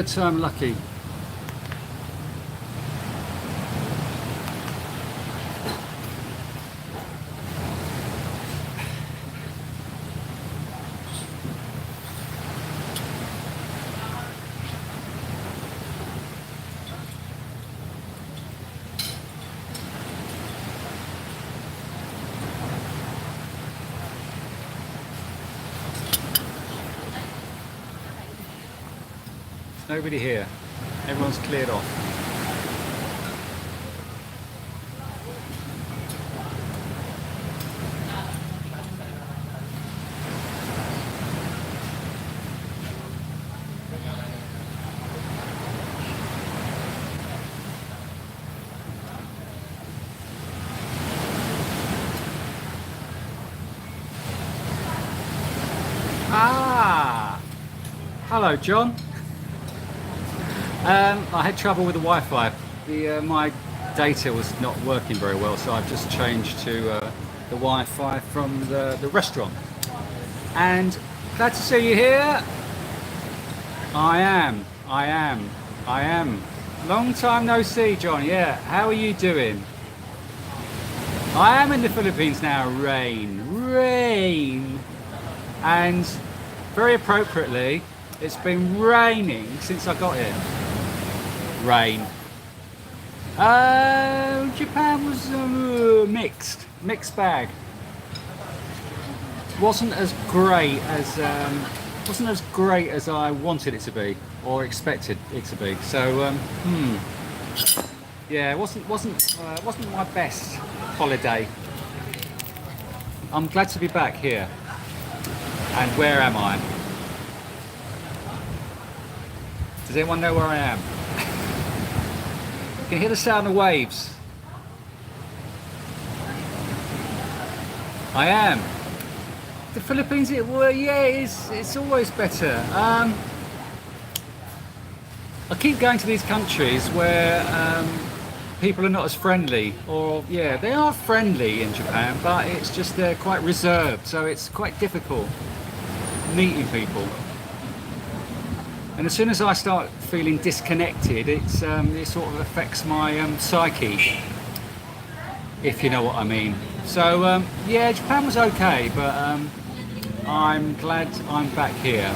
So I'm lucky. Nobody here. Everyone's cleared off. Ah! Hello, John. I had trouble with the Wi-Fi. My data was not working very well, so I've just changed to the Wi-Fi from the restaurant. And glad to see you here. I am. Long time no see, John. Yeah, how are you doing? I am in the Philippines now. Rain. And very appropriately, it's been raining since I got here. Rain. Japan was mixed bag. Wasn't as great as I wanted it to be or expected it to be. So yeah, it wasn't my best holiday. I'm glad to be back here. And where am I? Does anyone know where I am? You can hear the sound of waves. I am. The Philippines, it's always better. I keep going to these countries where people are not as friendly, or yeah, they are friendly in Japan, but it's just they're quite reserved, so it's quite difficult meeting people. And as soon as I start feeling disconnected, it sort of affects my psyche, if you know what I mean. So yeah, Japan was okay, but I'm glad I'm back here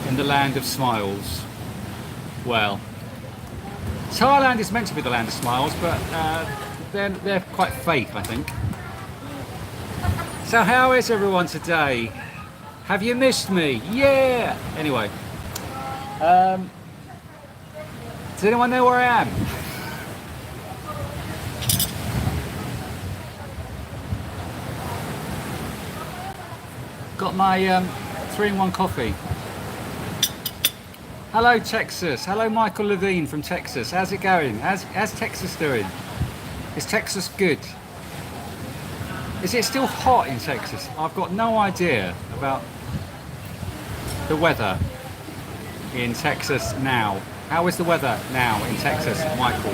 in the land of smiles. Well, Thailand is meant to be the land of smiles, but they're quite fake, I think. So how is everyone today? Have you missed me? Yeah! Anyway. Does anyone know where I am? Got my 3-in-1 coffee. Hello Texas. Hello Michael Levine from Texas. How's it going? How's Texas doing? Is Texas good? Is it still hot in Texas? I've got no idea about the weather in Texas now. How is the weather now in Texas, Michael?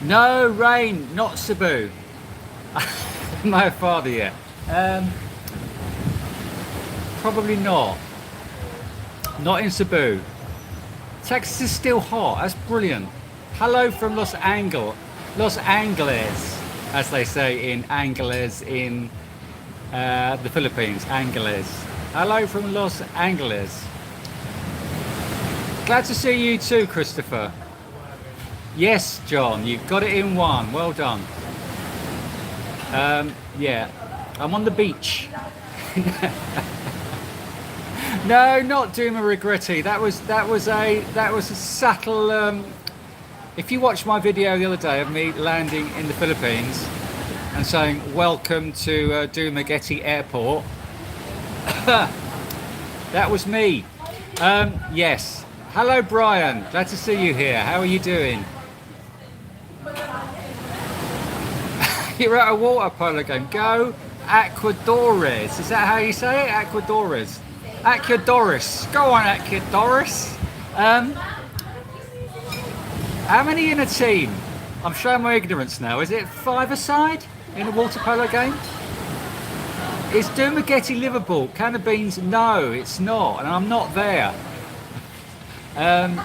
No rain, not Cebu. No farther yet. Probably not. Not in Cebu. Texas is still hot. That's brilliant. Hello from Los Angeles, as they say in Angeles in the Philippines. Angeles. Hello from Los Angeles. Glad to see you too, Christopher. Yes, John, you've got it in one. Well done. Yeah, I'm on the beach. No, not Duma Regretti. That was a subtle. If you watched my video the other day of me landing in the Philippines and saying welcome to Dumaguete Airport, that was me. Yes. Hello, Brian. Glad to see you here. How are you doing? You're at a water polo game. Go Ecuadores. Is that how you say it? Ecuadores. Ecuadores. Go on, Ecuadores. How many in a team? I'm showing my ignorance now. Is it 5-a-side in a water polo game? Is Dumaguete Liverpool? Can of beans? No, it's not, and I'm not there. Um,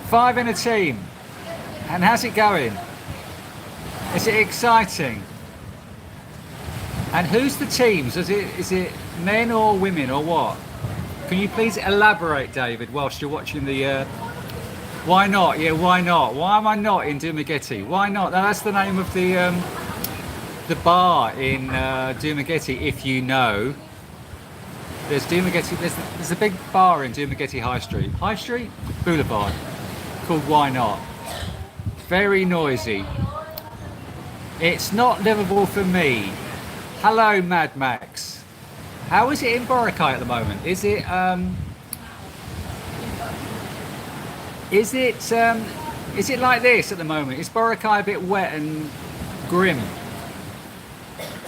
5 in a team. And how's it going? Is it exciting? And who's the teams? Is it men or women or what? Can you please elaborate, David, whilst you're watching the... Why not? Yeah, why not? Why am I not in Dumaguete? Why not? Now, that's the name of the bar in Dumaguete, if you know. There's Dumaguete, there's a big bar in Dumaguete High Street. High Street? Boulevard. Called Why Not? Very noisy. It's not livable for me. Hello, Mad Max. How is it in Boracay at the moment? Is it like this at the moment? Is Boracay a bit wet and grim?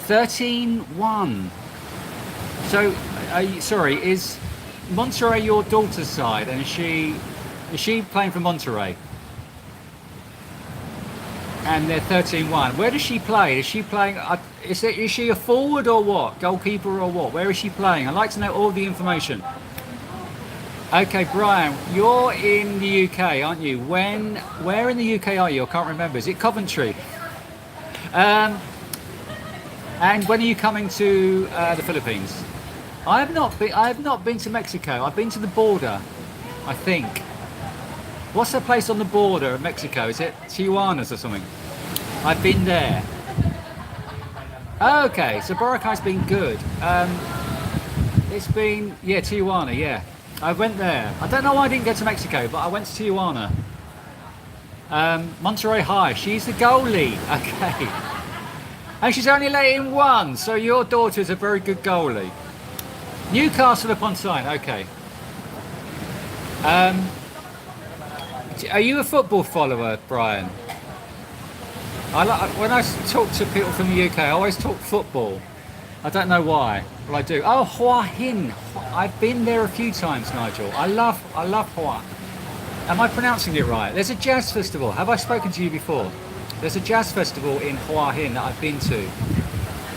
13-1. So, sorry, is Monterey your daughter's side, and is she playing for Monterey? And they're 13-1. Where does she play? Is she playing? Is she a forward or what? Goalkeeper or what? Where is she playing? I'd like to know all the information. Okay, Brian, you're in the UK, aren't you? Where in the UK are you? I can't remember. Is it Coventry? And when are you coming to the Philippines? I have not been to Mexico. I've been to the border, I think. What's the place on the border of Mexico? Is it Tijuana's or something? I've been there. Okay, so Boracay's been good. It's been, yeah, Tijuana, yeah. I went there. I don't know why I didn't go to Mexico, but I went to Tijuana. Monterey High, she's the goalie. Okay. And she's only let in one, so your daughter's a very good goalie. Newcastle upon Tyne, okay. Are you a football follower, Brian? When I talk to people from the UK, I always talk football. I don't know why, but I do. Oh, Hua Hin. I've been there a few times, Nigel. I love Hua. Am I pronouncing it right? There's a jazz festival. Have I spoken to you before? There's a jazz festival in Hua Hin that I've been to.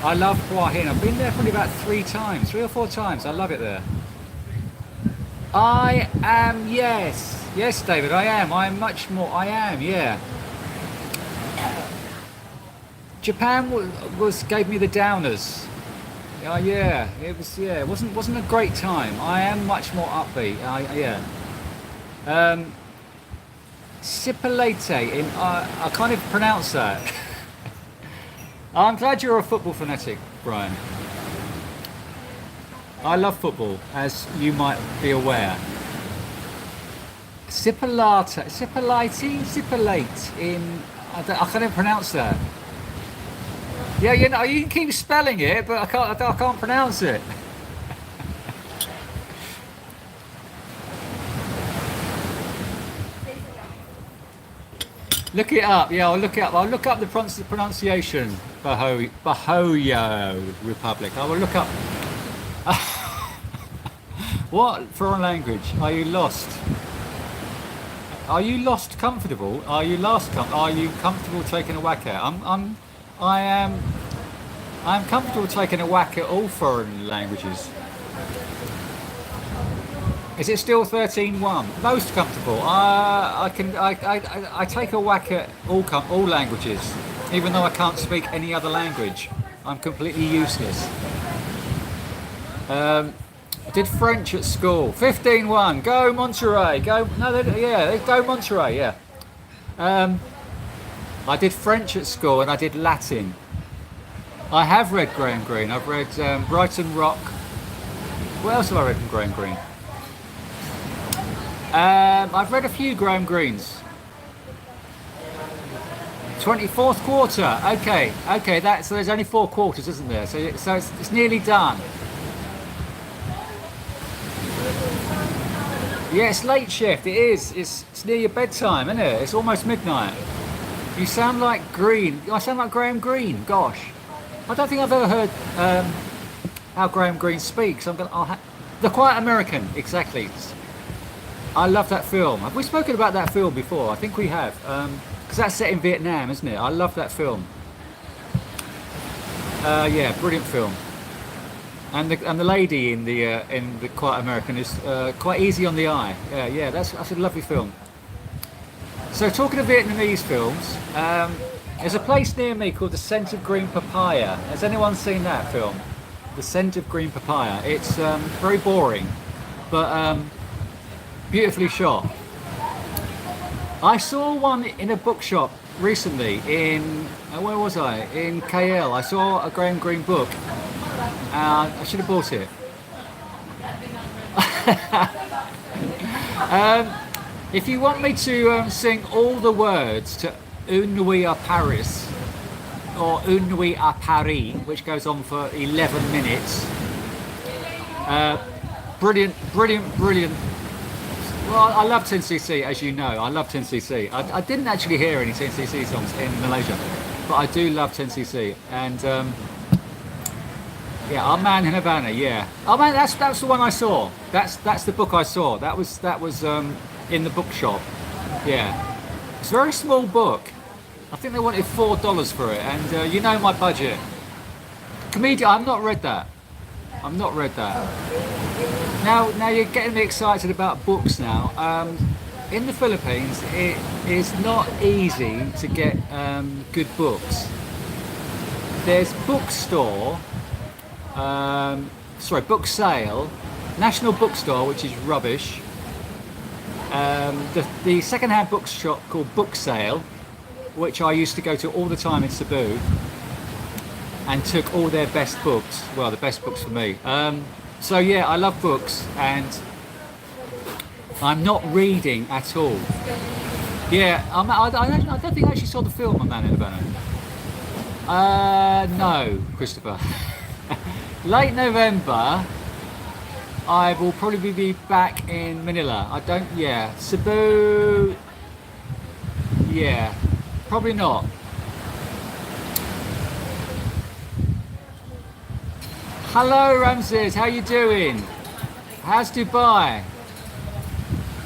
I love Hua Hin. I've been there probably about 3 or 4 times. I love it there. I am, yes. Yes, David, I am. I am much more. I am, yeah. Japan gave me the downers. Yeah, it was. Yeah, it wasn't a great time. I am much more upbeat. Yeah. Sipolete in. I can't even pronounce that. I'm glad you're a football fanatic, Brian. I love football, as you might be aware. Sipolate in. I can't even pronounce that. Yeah, you know, you can keep spelling it, but I can't pronounce it. Look it up. Yeah, I'll look it up. I'll look up the pronunciation. Bahoyo Republic. I will look up. What foreign language? Are you lost? Are you lost comfortable? Are you Are you comfortable taking a whack at? I'm comfortable taking a whack at all foreign languages. Is it still 13-1? Most comfortable. I take a whack at all languages, even though I can't speak any other language. I'm completely useless. I did French at school. 15-1. Go Monterey. Go. No, go Monterey. Yeah. I did French at school and I did Latin. I have read Graham Greene. I've read Brighton Rock. What else have I read from Graham Greene? I've read a few Graham Greenes. 24th quarter. Okay. So there's only 4 quarters, isn't there? So it's nearly done. Yeah, it's late shift. It is. It's near your bedtime, isn't it? It's almost midnight. You sound like Green. I sound like Graham Greene. Gosh, I don't think I've ever heard how Graham Greene speaks. The Quiet American. Exactly. I love that film. Have we spoken about that film before? I think we have. Because that's set in Vietnam, isn't it? I love that film. Yeah, brilliant film. And the lady in the Quiet American is quite easy on the eye. Yeah, that's a lovely film. So talking of Vietnamese films, there's a place near me called The Scent of Green Papaya. Has anyone seen that film? The Scent of Green Papaya. It's very boring, but beautifully shot. I saw one in a bookshop recently in where was I? In KL. I saw a Graham Greene book. I should have bought it. If you want me to sing all the words to Une Nuit à Paris or Une Nuit à Paris, which goes on for 11 minutes, brilliant. Well, I love 10cc, as you know. I love 10cc. I didn't actually hear any 10cc songs in Malaysia, but I do love 10cc. And yeah, Our Man in Havana. Yeah. Oh man, that's the one I saw. That's the book I saw. That was in the bookshop. Yeah. It's a very small book. I think they wanted $4 for it, and you know my budget. Comedian. I've not read that. Now you're getting me excited about books now. In the Philippines, it is not easy to get good books. There's bookstore, book sale, National Bookstore, which is rubbish. The second-hand bookshop called Book Sale, which I used to go to all the time in Cebu, and took all their best books. Well, the best books for me. So yeah, I love books, and I'm not reading at all. Yeah, I don't think I actually saw the film A Man in Havana. No, Christopher. Late November, I will probably be back in Manila. Cebu, yeah, probably not. Hello Ramses, how you doing? How's Dubai?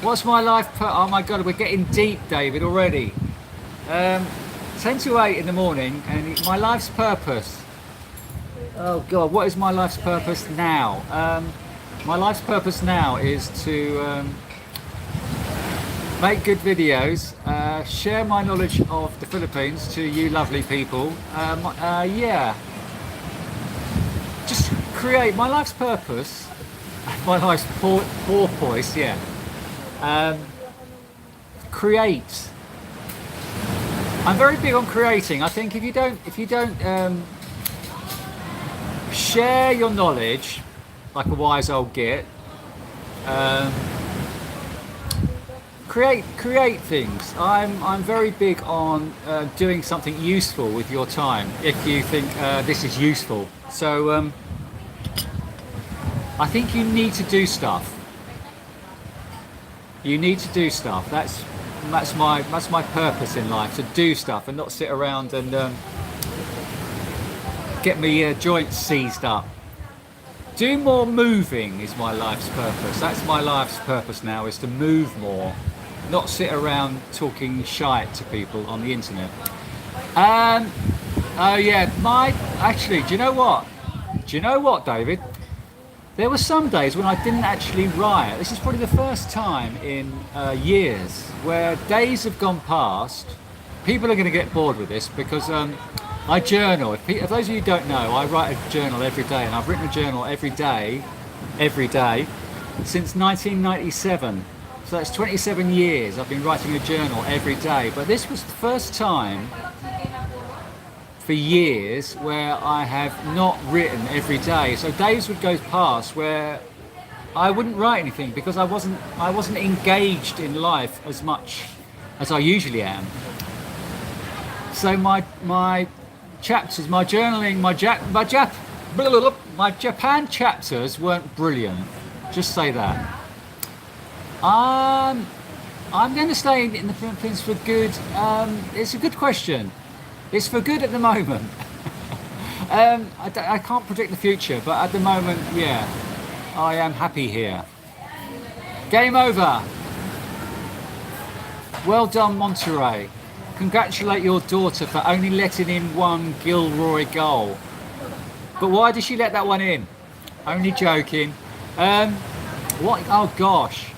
What's my life oh my god, we're getting deep, David, already. 10 to 8 in the morning, and my life's purpose. Oh god, what is my life's purpose now? My life's purpose now is to make good videos, share my knowledge of the Philippines to you lovely people. Yeah. Just create my life's purpose, my life's porpoise, yeah. Create. I'm very big on creating. I think if you don't share your knowledge like a wise old git, create things. I'm very big on doing something useful with your time if you think this is useful. So I think you need to do stuff. You need to do stuff. That's my purpose in life, to do stuff and not sit around and get my joints seized up. Do more moving is my life's purpose. That's my life's purpose now, is to move more, not sit around talking shite to people on the internet. Oh yeah, actually, do you know what, David? There were some days when I didn't actually write. This is probably the first time in years where days have gone past. People are going to get bored with this because I journal. If those of you who don't know, I write a journal every day, and I've written a journal every day, since 1997. So that's 27 years I've been writing a journal every day. But this was the first time for years where I have not written every day. So days would go past where I wouldn't write anything because I wasn't engaged in life as much as I usually am. So my chapters, my journaling, my Japan chapters weren't brilliant. Just say that. I'm going to stay in the Philippines for good. It's a good question. It's for good at the moment. I can't predict the future, but at the moment, yeah, I am happy here. Game over. Well done, Monterey. Congratulate your daughter for only letting in one Gilroy goal. But why did she let that one in? Only joking. What? Oh gosh,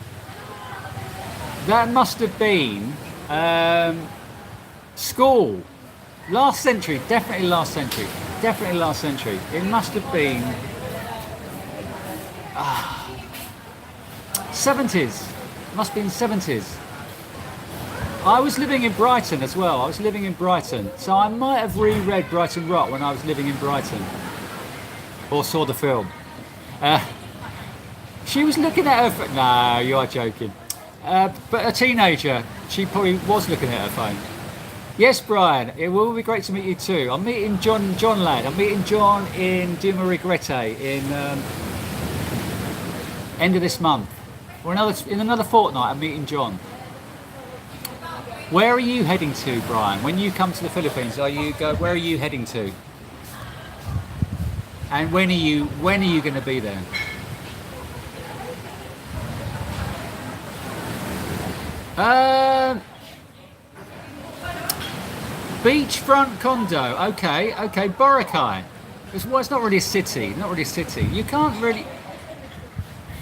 that must have been school. Last century, definitely last century, definitely last century. It must have been 70s. Must have been 70s. I was living in Brighton as well. I was living in Brighton, so I might have reread Brighton Rock when I was living in Brighton, or saw the film. Uh, she was looking at her. No, you are joking. But a teenager, she probably was looking at her phone. Yes, Brian, it will be great to meet you too. I'm meeting John lad. I'm meeting John in Gio and Reekay in end of this month. Or in another fortnight, I'm meeting John. Where are you heading to, Brian? When you come to the Philippines, where are you heading to? And when are you going to be there? Beachfront condo. Okay. Boracay. It's not really a city. Not really a city. You can't really.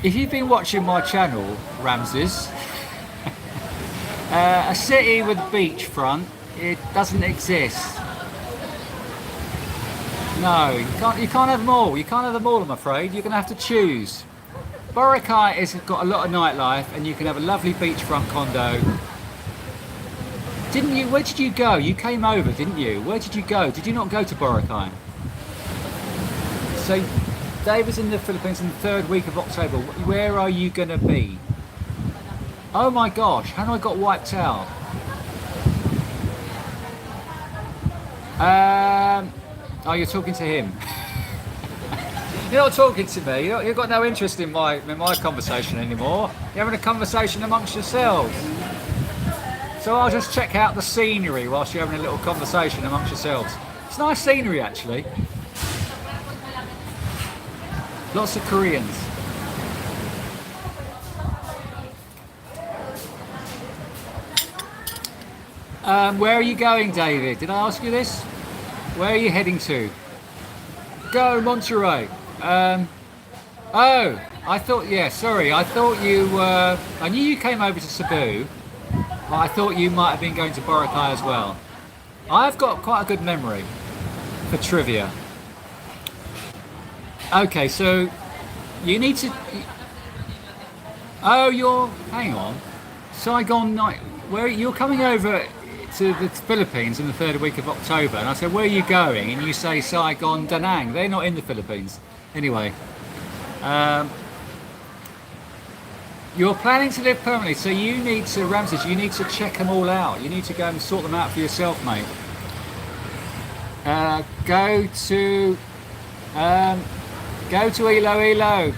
If you've been watching my channel, Ramses, a city with beachfront, it doesn't exist. No, you can't have them all. You can't have them all, I'm afraid. You're going to have to choose. Boracay has got a lot of nightlife, and you can have a lovely beachfront condo. Didn't you? Where did you go? You came over, didn't you? Where did you go? Did you not go to Boracay? So, David's in the Philippines in the 3rd week of October. Where are you going to be? Oh my gosh, how do I got wiped out? Oh, you're talking to him. You're not talking to me. You've got no interest in my conversation anymore. You're having a conversation amongst yourselves. So I'll just check out the scenery whilst you're having a little conversation amongst yourselves. It's nice scenery, actually. Lots of Koreans. Where are you going, David? Did I ask you this? Where are you heading to? Go, Monterey. Oh, I thought, yeah, sorry. I thought you I knew you came over to Cebu, but I thought you might have been going to Boracay as well. I've got quite a good memory for trivia. Okay, so you need to. Oh, hang on. Saigon night. Where you're coming over to the Philippines in the 3rd week of October, and I said, where are you going? And you say Saigon, Da Nang. They're not in the Philippines. Anyway, you're planning to live permanently, so you need to, Ramses, you need to check them all out. You need to go and sort them out for yourself, mate. Go to Iloilo.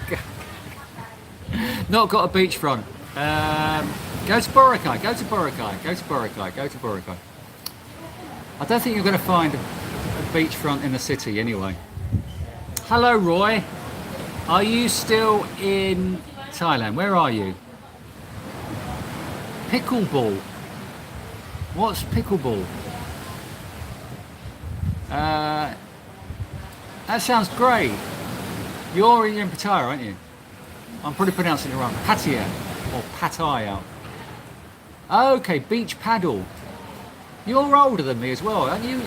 Not got a beachfront. Go to Boracay. Go to Boracay. I don't think you're going to find a beachfront in the city anyway. Hello, Roy. Are you still in Thailand? Where are you? Pickleball. What's pickleball? That sounds great. You're in Pattaya, aren't you? I'm probably pronouncing it wrong. Pattaya or Pattaya. Okay, beach paddle. You're older than me as well, aren't you?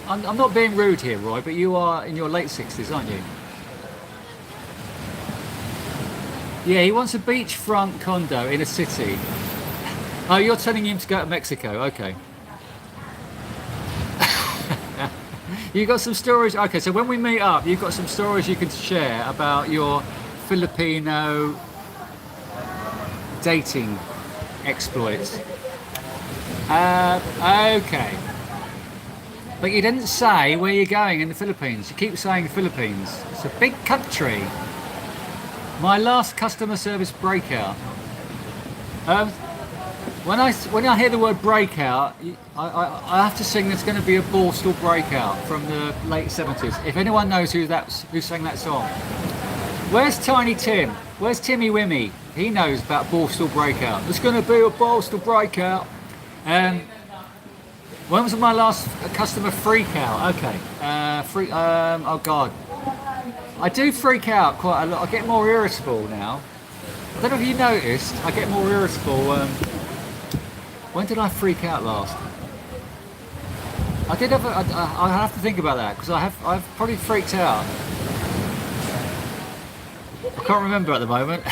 I'm not being rude here, Roy, but you are in your late 60s, aren't you? Yeah, he wants a beachfront condo in a city. Oh, you're telling him to go to Mexico, okay. You got some stories. Okay, so when we meet up, you've got some stories you can share about your Filipino dating exploits. Okay. But you didn't say where you're going in the Philippines. You keep saying Philippines. It's a big country. My last customer service breakout. When I hear the word breakout, I have to sing there's going to be a Borstal breakout from the late 70s. If anyone knows who sang that song. Where's Tiny Tim? Where's Timmy Wimmy? He knows about Borstal breakout. There's going to be a Borstal breakout. When was my last customer freak out? Okay. Oh God. I do freak out quite a lot. I get more irritable now. I don't know if you noticed. I get more irritable. When did I freak out last? I did have. I have to think about that because I've probably freaked out. I can't remember at the moment.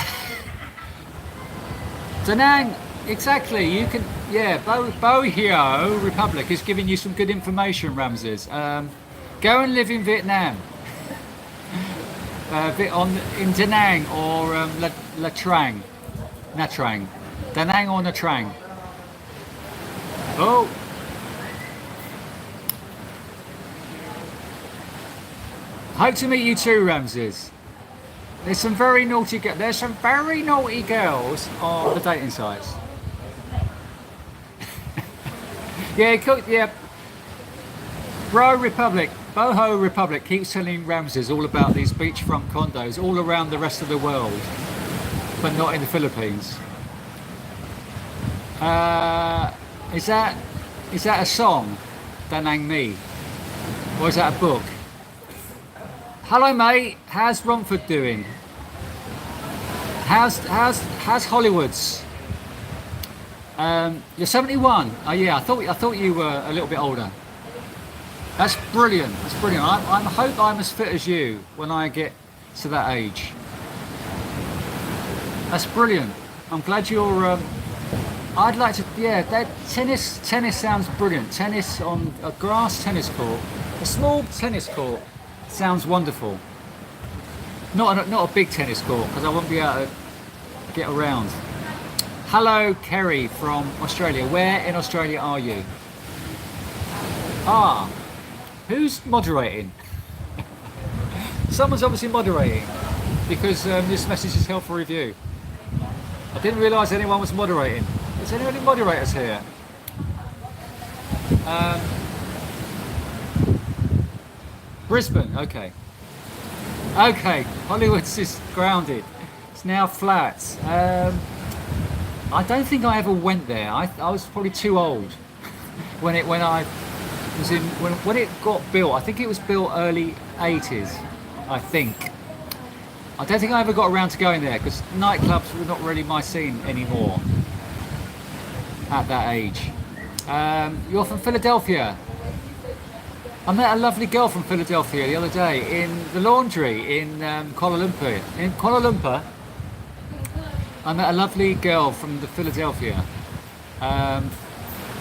Da Nang, exactly. You can. Yeah, Bohio Republic is giving you some good information, Ramses. Go and live in Vietnam. In Da Nang or La Trang, Nha Trang, Da Nang or Nha Trang. Oh, hope to meet you too, Ramses. There's some very naughty girls on the dating sites. Yeah. Boho Republic keeps telling Ramses all about these beachfront condos all around the rest of the world, but not in the Philippines. Is that a song, Danang Me, or is that a book? Hello, mate. How's Romford doing? How's Hollywood's? You're 71. Oh yeah, I thought you were a little bit older. That's brilliant. That's brilliant. I hope I'm as fit as you when I get to that age. That's brilliant. I'm glad you're. I'd like to. Yeah, that tennis sounds brilliant. Tennis on a grass tennis court, a small tennis court, sounds wonderful. Not a big tennis court because I won't be able to get around. Hello, Kerry from Australia. Where in Australia are you? Ah. Who's moderating? Someone's obviously moderating because this message is held for review. I didn't realise anyone was moderating. Is there any moderators here? Brisbane, okay. Okay, Hollywood's is grounded. It's now flat. I don't think I ever went there. I was probably too old when it got built. I think it was built early 80s, I think. I don't think I ever got around to going there because nightclubs were not really my scene anymore at that age. You're from Philadelphia. I met a lovely girl from Philadelphia the other day in the laundry in Kuala Lumpur. In Kuala Lumpur, I met a lovely girl from the Philadelphia.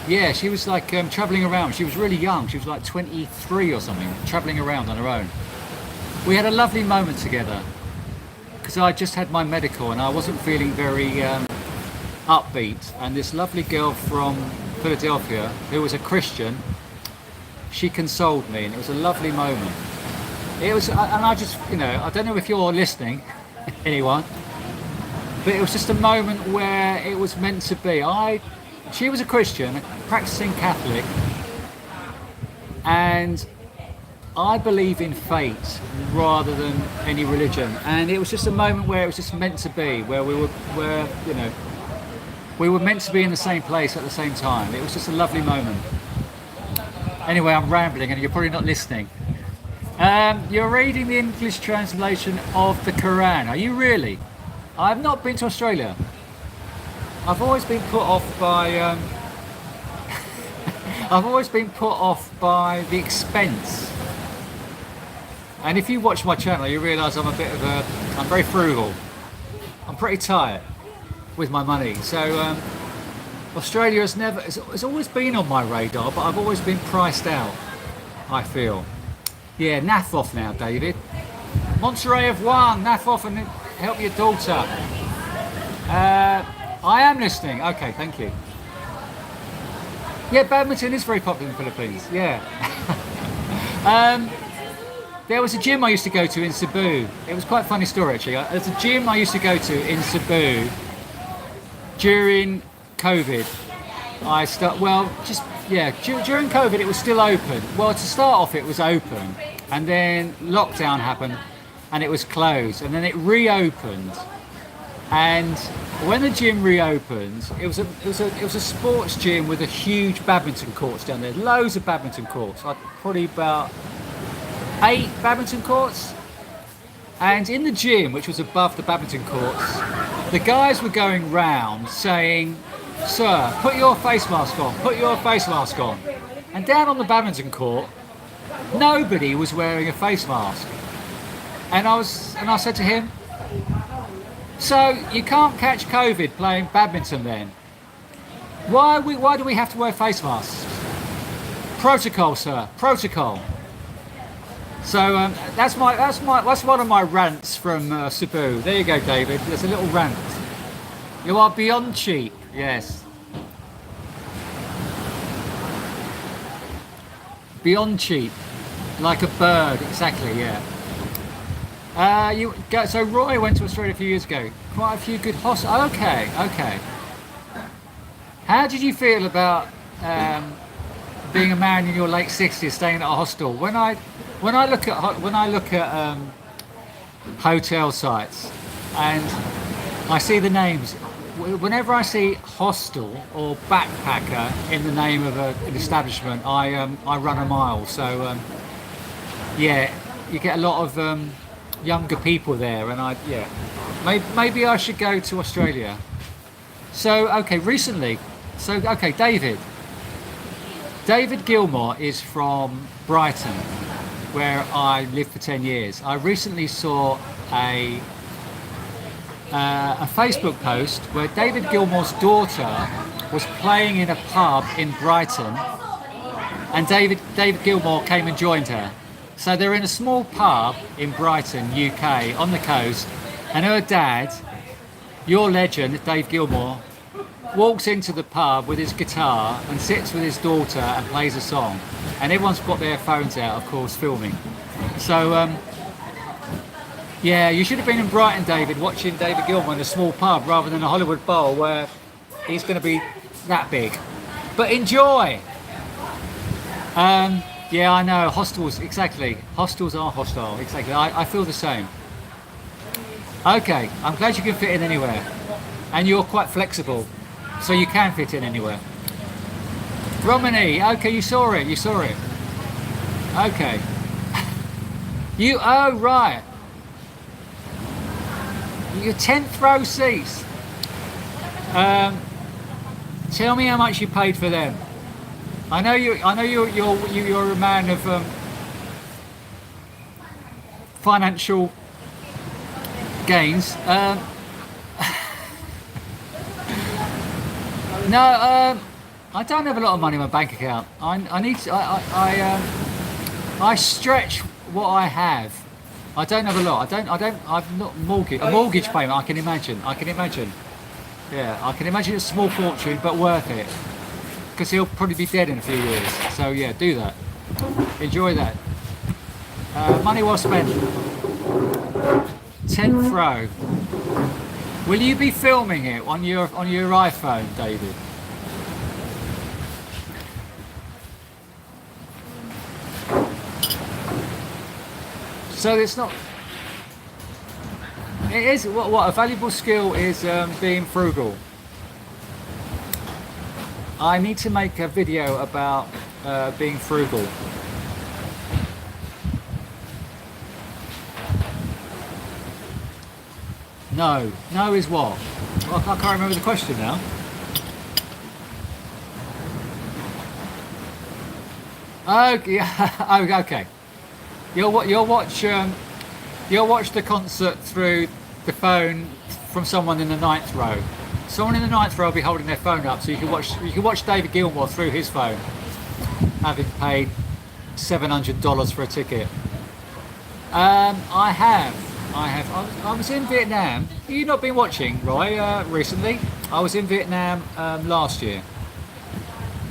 Yeah, she was like travelling around. She was really young. She was like 23 or something, travelling around on her own. We had a lovely moment together because I just had my medical and I wasn't feeling very upbeat. And this lovely girl from Philadelphia, who was a Christian, she consoled me, and it was a lovely moment. It was, and I just, I don't know if you're listening, anyone, but it was just a moment where it was meant to be. She was a Christian, a practicing Catholic, and I believe in fate rather than any religion. And it was just a moment where it was just meant to be, where we were meant to be in the same place at the same time. It was just a lovely moment. Anyway, I'm rambling and you're probably not listening. You're reading the English translation of the Quran. Are you really? I've not been to Australia. I've always been put off by the expense. And if you watch my channel, you realise I'm very frugal. I'm pretty tight with my money. So Australia it's always been on my radar, but I've always been priced out, I feel. Yeah, naff off now, David. Monterey have won. Naff off and help your daughter. I am listening. Okay, thank you. Yeah, badminton is very popular in the Philippines. Yeah. There was a gym I used to go to in Cebu. It was quite a funny story, actually. There's a gym I used to go to in Cebu during COVID. During COVID it was still open. Well, to start off it was open, and then lockdown happened, and it was closed, and then it reopened. And when the gym reopened, it was a sports gym with a huge badminton courts down there, loads of badminton courts, like probably about 8 badminton courts. And in the gym, which was above the badminton courts, the guys were going round saying, "Sir, put your face mask on, put your face mask on." And down on the badminton court, nobody was wearing a face mask. And I said to him, "So you can't catch COVID playing badminton then? Why do we have to wear face masks?" Protocol, sir, protocol. So that's one of my rants from Cebu. There you go, David. There's a little rant. You are beyond cheap. Yes. Beyond cheap, like a bird. Exactly. Yeah. So Roy went to Australia a few years ago. Quite a few good hostels. Okay. Okay. How did you feel about being a man in your late 60s staying at a hostel? When I look at hotel sites and I see the names, whenever I see hostel or backpacker in the name of an establishment, I run a mile. So yeah, you get a lot of younger people there, and maybe I should go to Australia. So okay, recently, David Gilmore is from Brighton, where I lived for 10 years. I recently saw a Facebook post where David Gilmore's daughter was playing in a pub in Brighton, and David Gilmore came and joined her. So they're in a small pub in Brighton, UK, on the coast, and her dad, your legend, Dave Gilmore, walks into the pub with his guitar and sits with his daughter and plays a song. And everyone's got their phones out, of course, filming. So, yeah, you should have been in Brighton, David, watching David Gilmour in a small pub rather than a Hollywood Bowl where he's going to be that big. But enjoy! Yeah, I know, hostels, exactly. Hostels are hostile, exactly. I feel the same. Okay, I'm glad you can fit in anywhere. And you're quite flexible, so you can fit in anywhere. Romany, okay, you saw it. Okay. Oh, right. Your 10th row seats. Tell me how much you paid for them. I know you're a man of financial gains. No, I don't have a lot of money in my bank account. I need to. I stretch what I have. I don't have a lot. I've not mortgage. A mortgage payment. I can imagine. Yeah, I can imagine a small fortune, but worth it. Because he'll probably be dead in a few years. So yeah, do that. Enjoy that. Money well spent. 10th row. Will you be filming it on your iPhone, David? So it's not. It is what a valuable skill is being frugal. I need to make a video about being frugal. No is what? Well, I can't remember the question now. Okay, okay. You'll watch the concert through the phone from someone in the 9th row. Someone in the 9th row will be holding their phone up, so you can watch David Gilmour through his phone, having paid $700 for a ticket. I was in Vietnam. You've not been watching, Roy, recently? I was in Vietnam last year,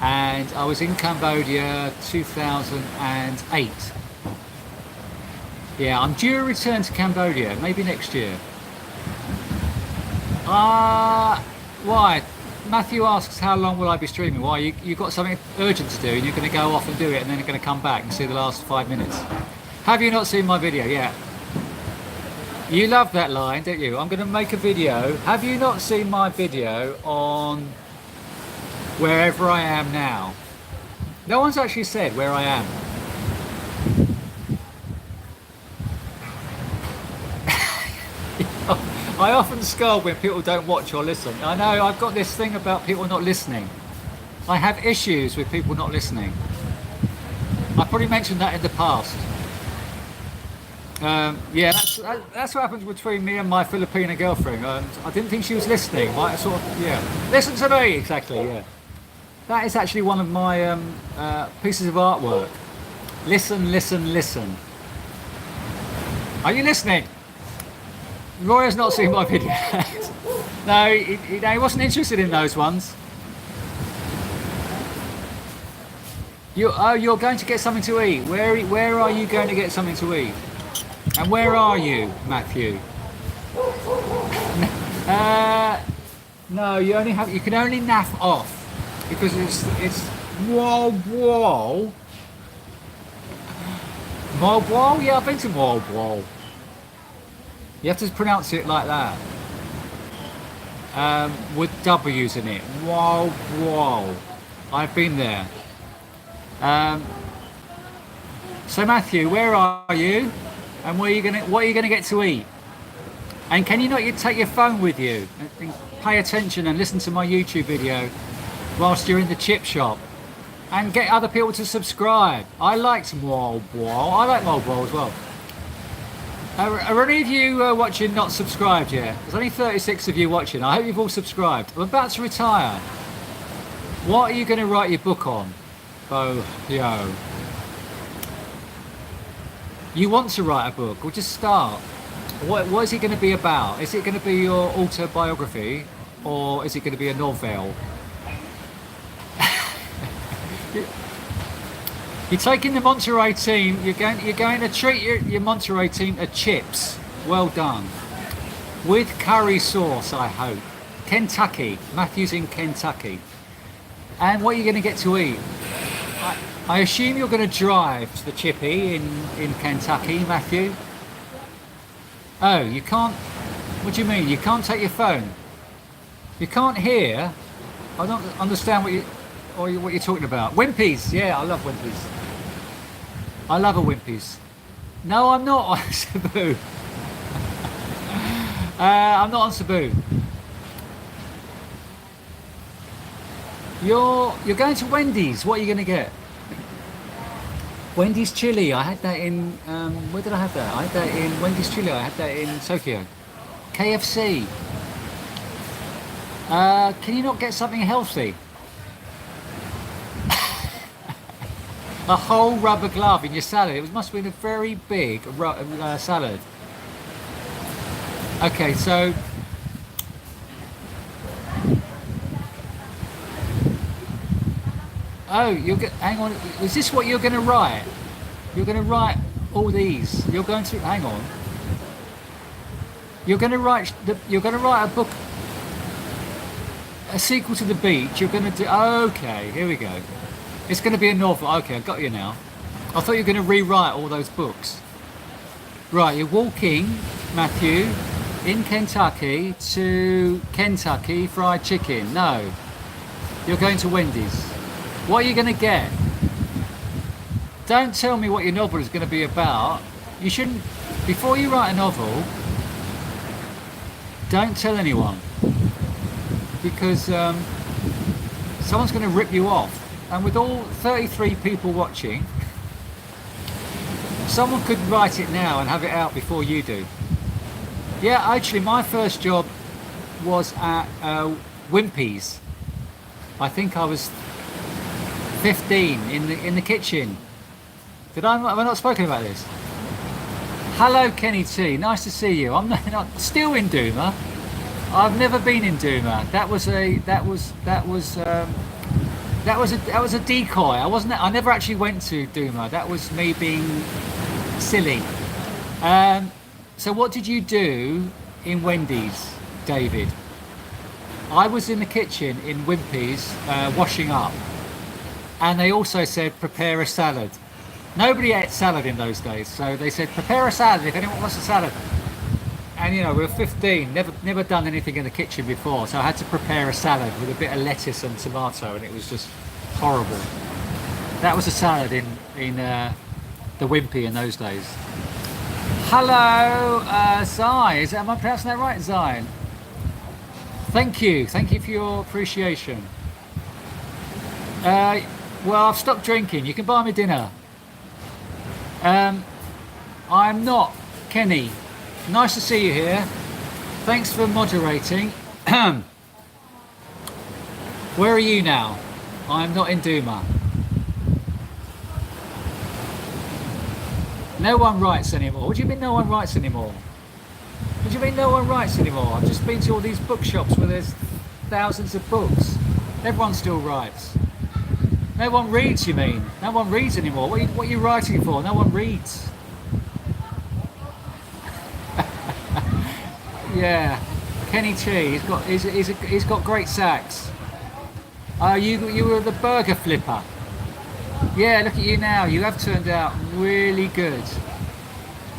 and I was in Cambodia 2008. Yeah, I'm due a return to Cambodia, maybe next year. Why? Matthew asks, how long will I be streaming? Why? You've got something urgent to do, and you're going to go off and do it, and then you're going to come back and see the last 5 minutes. Have you not seen my video? Yeah. You love that line, don't you? I'm going to make a video. Have you not seen my video on wherever I am now? No one's actually said where I am. I often scold when people don't watch or listen. I know I've got this thing about people not listening. I have issues with people not listening. I probably mentioned that in the past. Yeah, that's what happens between me and my Filipina girlfriend. I didn't think she was listening. I sort of, yeah, listen to me, exactly. Yeah, that is actually one of my pieces of artwork. Listen, listen, listen. Are you listening? Roy has not seen my video. No, he wasn't interested in those ones. You're going to get something to eat. Where are you going to get something to eat? And where are you, Matthew? No, you can only naff off because it's wall. Wall? Yeah, I've been to wall. You have to pronounce it like that. With W's in it. Wall. I've been there. So Matthew, where are you? And what are you gonna get to eat? And can you not take your phone with you and pay attention and listen to my YouTube video whilst you're in the chip shop? And get other people to subscribe. I like wall. I like wall as well. Are any of you watching not subscribed yet? There's only 36 of you watching. I hope you've all subscribed. I'm about to retire. What are you going to write your book on? Yo. You want to write a book? Well, just start. What is it going to be about? Is it going to be your autobiography, or is it going to be a novel? You're taking the Monterey team. You're going to treat your Monterey team to chips. Well done, with curry sauce. I hope. Kentucky. Matthew's in Kentucky. And what are you going to get to eat? I assume you're going to drive to the Chippy in Kentucky, Matthew. Oh, you can't. What do you mean? You can't take your phone? You can't hear? I don't understand what you're talking about. Wimpies. Yeah, I love Wimpies. I love a Wimpies. No, I'm not on Cebu. I'm not on Cebu. You're going to Wendy's. What are you going to get? Wendy's chili. I had that in. Where did I have that? I had that in Wendy's chili. I had that in Tokyo. KFC. Can you not get something healthy? A whole rubber glove in your salad. It must have been a very big salad. Okay, so. Oh, hang on. Is this what you're going to write? You're going to write all these. You're going to hang on. You're going to write a book, a sequel to The Beach. You're going to do. Okay, here we go. It's going to be a novel. Okay, I got you now. I thought you were going to rewrite all those books. Right, you're walking, Matthew, in Kentucky to Kentucky Fried Chicken. No, you're going to Wendy's. What are you going to get? Don't tell me what your novel is going to be about. You shouldn't, before you write a novel, don't tell anyone. Because someone's going to rip you off. And with all 33 people watching, someone could write it now and have it out before you do. Yeah, actually my first job was at Wimpy's. I think I was 15 in the kitchen. Have I not spoken about this? Hello Kenny T, nice to see you. I'm not still in Douma. I've never been in Douma. That was a decoy. I never actually went to Douma. That was me being silly. So what did you do in Wendy's, David? I was in the kitchen in Wimpy's washing up. And they also said, prepare a salad. Nobody ate salad in those days, so they said, prepare a salad if anyone wants a salad. And you know, we were 15, never done anything in the kitchen before, so I had to prepare a salad with a bit of lettuce and tomato, and it was just horrible. That was a salad in the Wimpy in those days. Hello, Zai. Am I pronouncing that right, Zai? Thank you for your appreciation. Uh, well, I've stopped drinking. You can buy me dinner. Um, I'm not Kenny. Nice to see you here. Thanks for moderating. Where are you now? I'm not in Duma. No one writes anymore. What do you mean no one writes anymore? What do you mean no one writes anymore? I've just been to all these bookshops where there's thousands of books. Everyone still writes. No one reads, you mean? No one reads anymore. What are you writing for? No one reads. Yeah. Kenny T, he's got great sax. You were the burger flipper. Yeah, look at you now. You have turned out really good.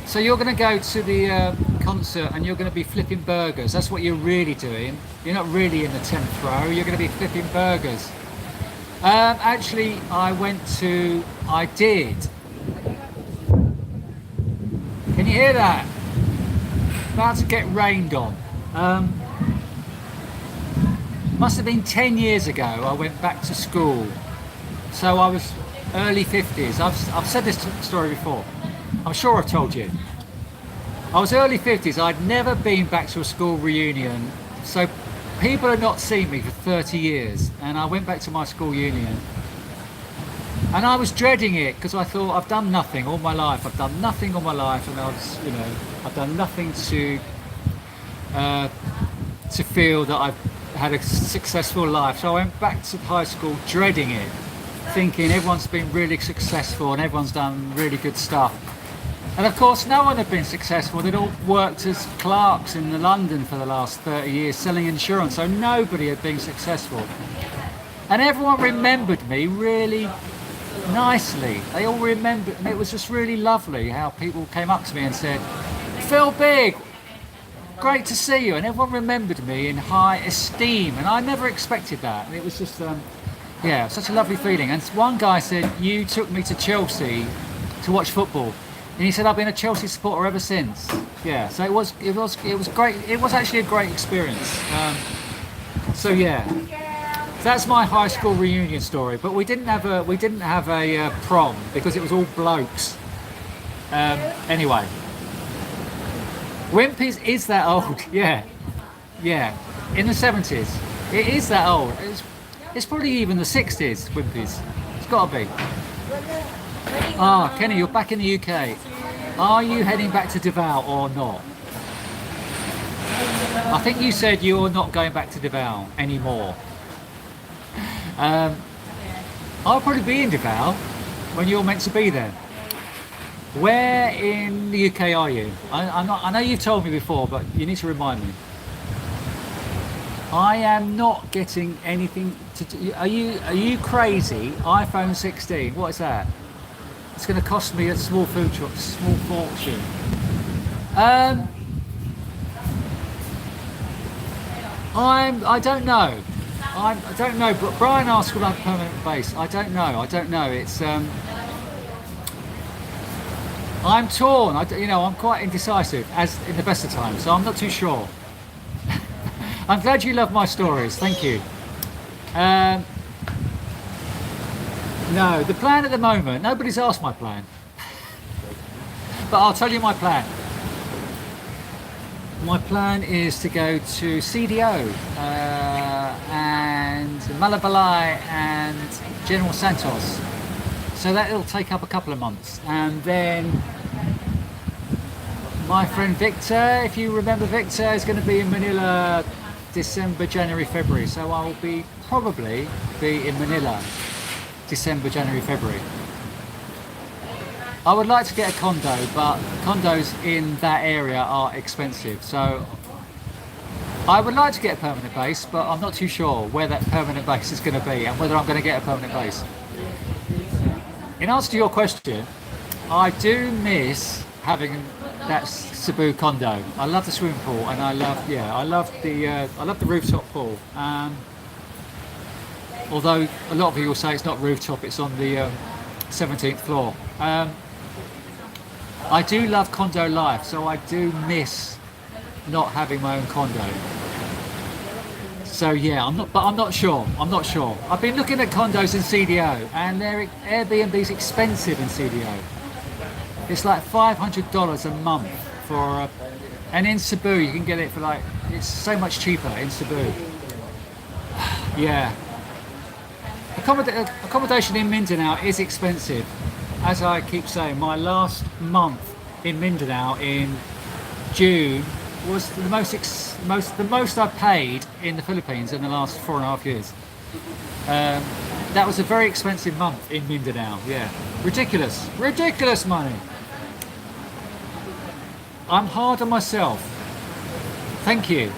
So you're going to go to the concert and you're going to be flipping burgers. That's what you're really doing. You're not really in the 10th row. You're going to be flipping burgers. Actually, I did. Can you hear that? About to get rained on. Must have been 10 years ago I went back to school. So I was early 50s. I've said this story before. I'm sure I've told you. I was early 50s. I'd never been back to a school reunion. So people had not seen me for 30 years. And I went back to my school union. And I was dreading it because I thought I've done nothing all my life. I've done nothing all my life. And I've done nothing to feel that I've had a successful life. So I went back to high school dreading it, thinking everyone's been really successful and everyone's done really good stuff. And of course no one had been successful. They'd all worked as clerks in London for the last 30 years selling insurance, so nobody had been successful. And everyone remembered me really nicely. They all remembered, and it was just really lovely how people came up to me and said, "Phil Bigg, great to see you," and everyone remembered me in high esteem, and I never expected that. And it was just, such a lovely feeling. And one guy said, "You took me to Chelsea to watch football," and he said, "I've been a Chelsea supporter ever since." Yeah, so it was great. It was actually a great experience. That's my high school reunion story. But we didn't have a prom because it was all blokes. Anyway. Wimpy's is that old, yeah, in the 70s. It is that old. It's probably even the 60s, Wimpy's. It's got to be. Kenny, you're back in the UK. Are you heading back to Davao or not? I think you said you're not going back to Davao anymore. I'll probably be in Davao when you're meant to be there. Where in the UK are you? I know you've told me before, but you need to remind me. I am not getting anything to do. Are you crazy? iPhone 16. What is that? It's going to cost me a small fortune. I don't know. I don't know. But Brian asked will I have a permanent base. I don't know. It's I'm torn. I'm quite indecisive, as in the best of times, so I'm not too sure. I'm glad you love my stories. Thank you. No, the plan at the moment, nobody's asked my plan. But I'll tell you my plan. My plan is to go to CDO and Malabalai and General Santos. So that'll take up a couple of months. And then my friend Victor, if you remember Victor, is going to be in Manila December, January, February. So I'll probably be in Manila December, January, February. I would like to get a condo, but condos in that area are expensive. So I would like to get a permanent base, but I'm not too sure where that permanent base is going to be and whether I'm going to get a permanent base. In answer to your question, I do miss having that Cebu condo. I love the swimming pool, and I love the rooftop pool. Although a lot of people say it's not rooftop, it's on the 17th floor. I do love condo life, so I do miss not having my own condo. So yeah, I'm not sure. I'm not sure. I've been looking at condos in CDO, and Airbnb's expensive in CDO. It's like $500 a month for and in Cebu you can get it for like, it's so much cheaper in Cebu. Yeah. Accommodation in Mindanao is expensive. As I keep saying, my last month in Mindanao in June was the most I paid in the Philippines in the last 4.5 years. That was a very expensive month in Mindanao. Yeah, ridiculous money. I'm hard on myself. Thank you,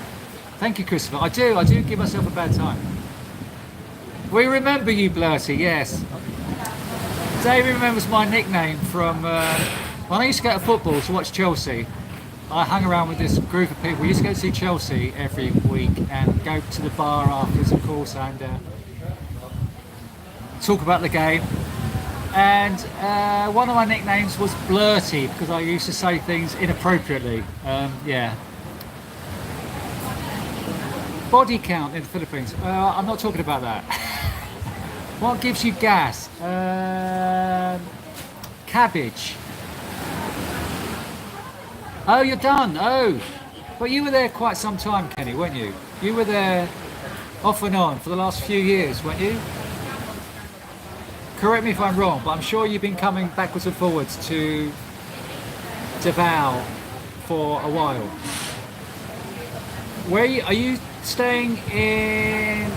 Christopher. I do give myself a bad time. We remember you, Blurty. Yes. David remembers my nickname from when I used to go to football to watch Chelsea. I hung around with this group of people. We used to go to see Chelsea every week and go to the bar afterwards, of course, and talk about the game. And one of my nicknames was Blurty because I used to say things inappropriately. Yeah. Body count in the Philippines. I'm not talking about that. What gives you gas? Cabbage. Oh, you're done. Oh, but you were there quite some time, Kenny, weren't you? You were there off and on for the last few years, weren't you? Correct me if I'm wrong, but I'm sure you've been coming backwards and forwards to Davao for a while. Are you staying in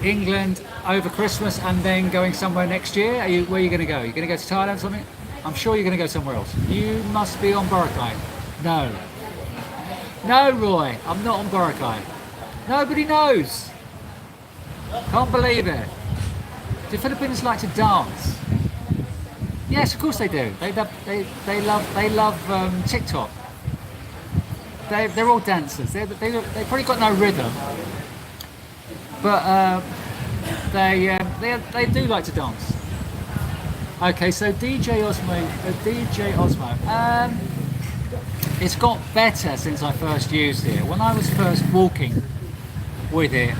England over Christmas and then going somewhere next year? Where are you going to go? Are you going to go to Thailand or something? I'm sure you're going to go somewhere else. You must be on Boracay. No, Roy, I'm not on Boracay. Nobody knows. Can't believe it. Do Filipinos like to dance? Yes, of course they do. They love TikTok. They're all dancers. They've probably got no rhythm, but they do like to dance. Okay, so DJ Osmo. It's got better since I first used it. When I was first walking with it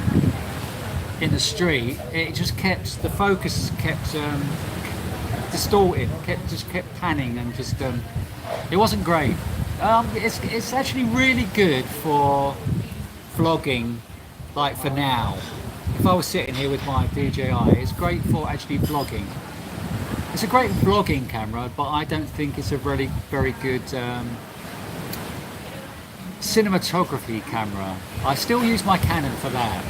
in the street, it just the focus kept distorted, kept panning, and just it wasn't great. It's actually really good for vlogging, like for now. If I was sitting here with my DJI, it's great for actually vlogging. It's a great vlogging camera, but I don't think it's a really very good cinematography camera. I still use my Canon for that.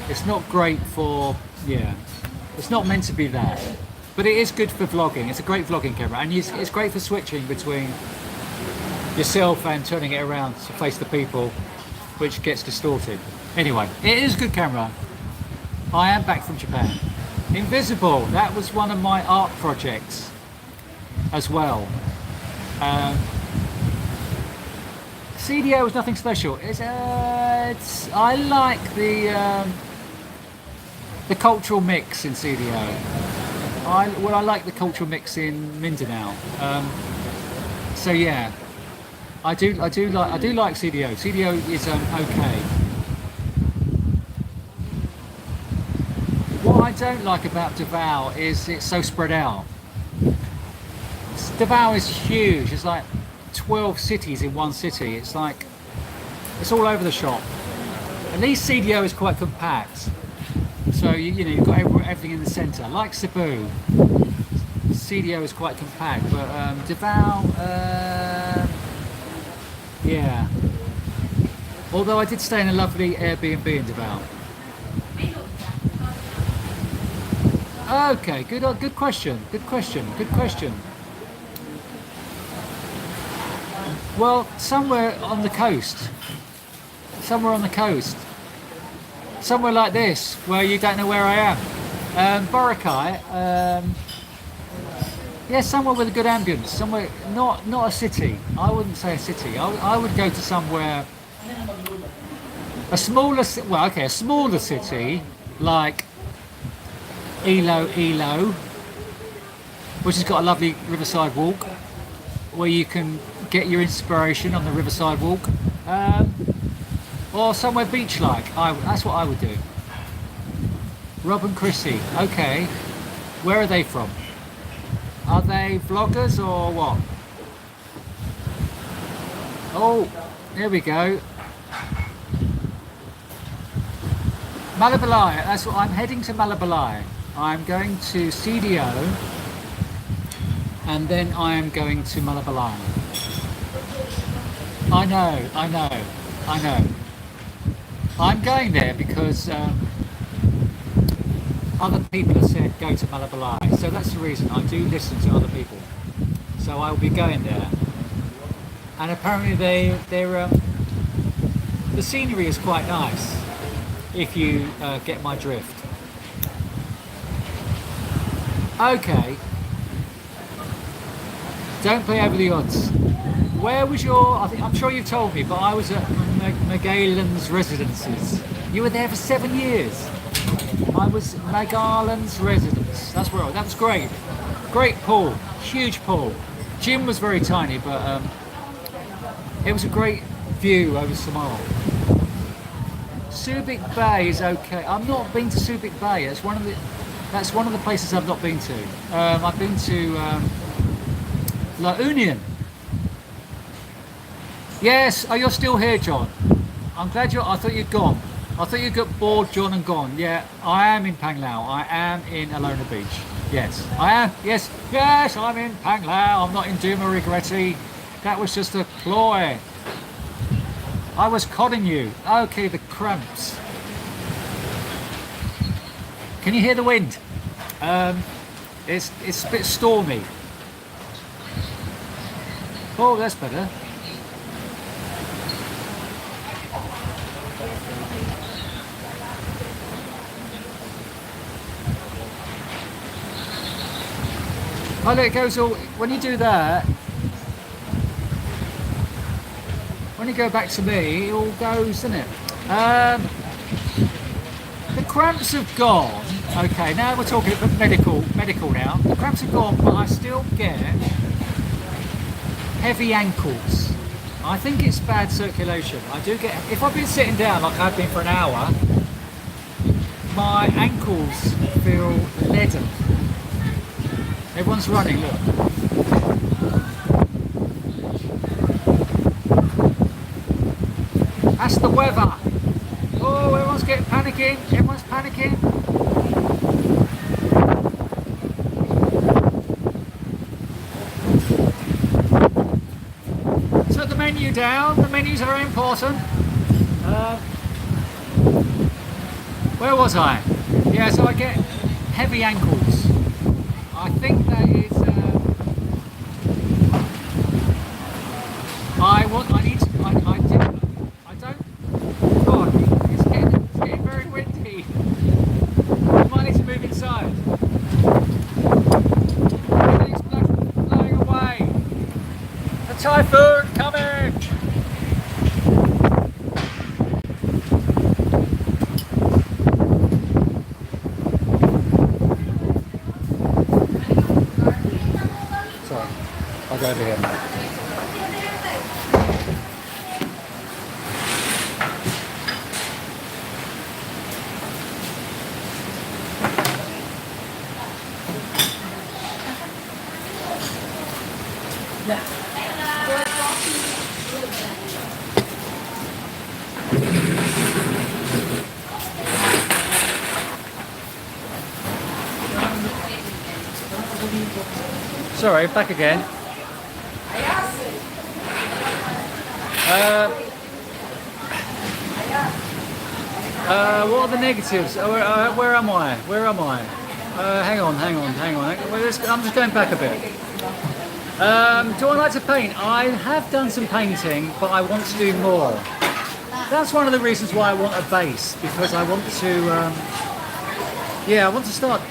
It's not great for, it's not meant to be that. But it is good for vlogging. It's a great vlogging camera, and it's great for switching between yourself and turning it around to face the people, which gets distorted. Anyway, it is a good camera. I am back from Japan. Invisible, that was one of my art projects as well. CDO was nothing special. I like the cultural mix in CDO. I like the cultural mix in Mindanao. So yeah, I do like CDO. CDO is okay. What I don't like about Davao is it's so spread out. Davao is huge. It's like 12 cities in one city. It's like it's all over the shop. At least CDO is quite compact. So you've got everything in the centre. Like Cebu, CDO is quite compact, but Davao, yeah. Although I did stay in a lovely Airbnb in Davao. Okay, good question. Well, somewhere on the coast. Somewhere like this, where you don't know where I am. Boracay, yeah, somewhere with a good ambience. Somewhere, not a city. I wouldn't say a city. I would go to somewhere, a smaller city like Ilo, which has got a lovely riverside walk where you can get your inspiration on the riverside walk, or somewhere beach-like. That's what I would do. Rob and Chrissy, okay. Where are they from? Are they vloggers or what? Oh, there we go. Malabalai, that's what I'm heading to Malabalai. I'm going to CDO and then I am going to Malabalai. I know. I'm going there because other people have said go to Malabalai, so that's the reason. I do listen to other people, so I will be going there. And apparently the scenery is quite nice if you get my drift. Okay, don't play over the odds. Where was your, I'm sure you've told me, but I was at Magellan's Residences. You were there for 7 years. I was Magellan's Residence. That's where that was great. Great pool, huge pool. Gym was very tiny, but it was a great view over Samoa. Subic Bay is okay. I've not been to Subic Bay. That's one of the places I've not been to. I've been to La Union. Yes. Oh, you're still here, John. I'm glad I thought you'd gone. I thought you got bored, John, and gone. Yeah, I am in Panglao. I am in Alona Beach. Yes, I am. Yes, I'm in Panglao. I'm not in Duma Rigaretti. That was just a ploy. I was conning you. Okay, the cramps. Can you hear the wind? It's a bit stormy. Oh, that's better. Oh, look, it goes all, when you do that, when you go back to me, it all goes, doesn't it? The cramps have gone. Okay, now we're talking about medical now. The cramps have gone, but I still get heavy ankles. I think it's bad circulation. I do get, if I've been sitting down like I've been for an hour, my ankles feel leaden. Everyone's running, look. That's the weather. Oh, everyone's getting panicking. Everyone's panicking. Took the menu down. The menus are very important. Where was I? Yeah, so I get heavy ankles. I think that is. I don't. God, it's getting very windy. I might need to move inside. Everything's blowing away. A typhoon coming. I'll go over here. Sorry, back again. What are the negatives? Where am I? Hang on. I'm just going back a bit. Do I like to paint? I have done some painting, but I want to do more. That's one of the reasons why I want a base, because I want to, I want to start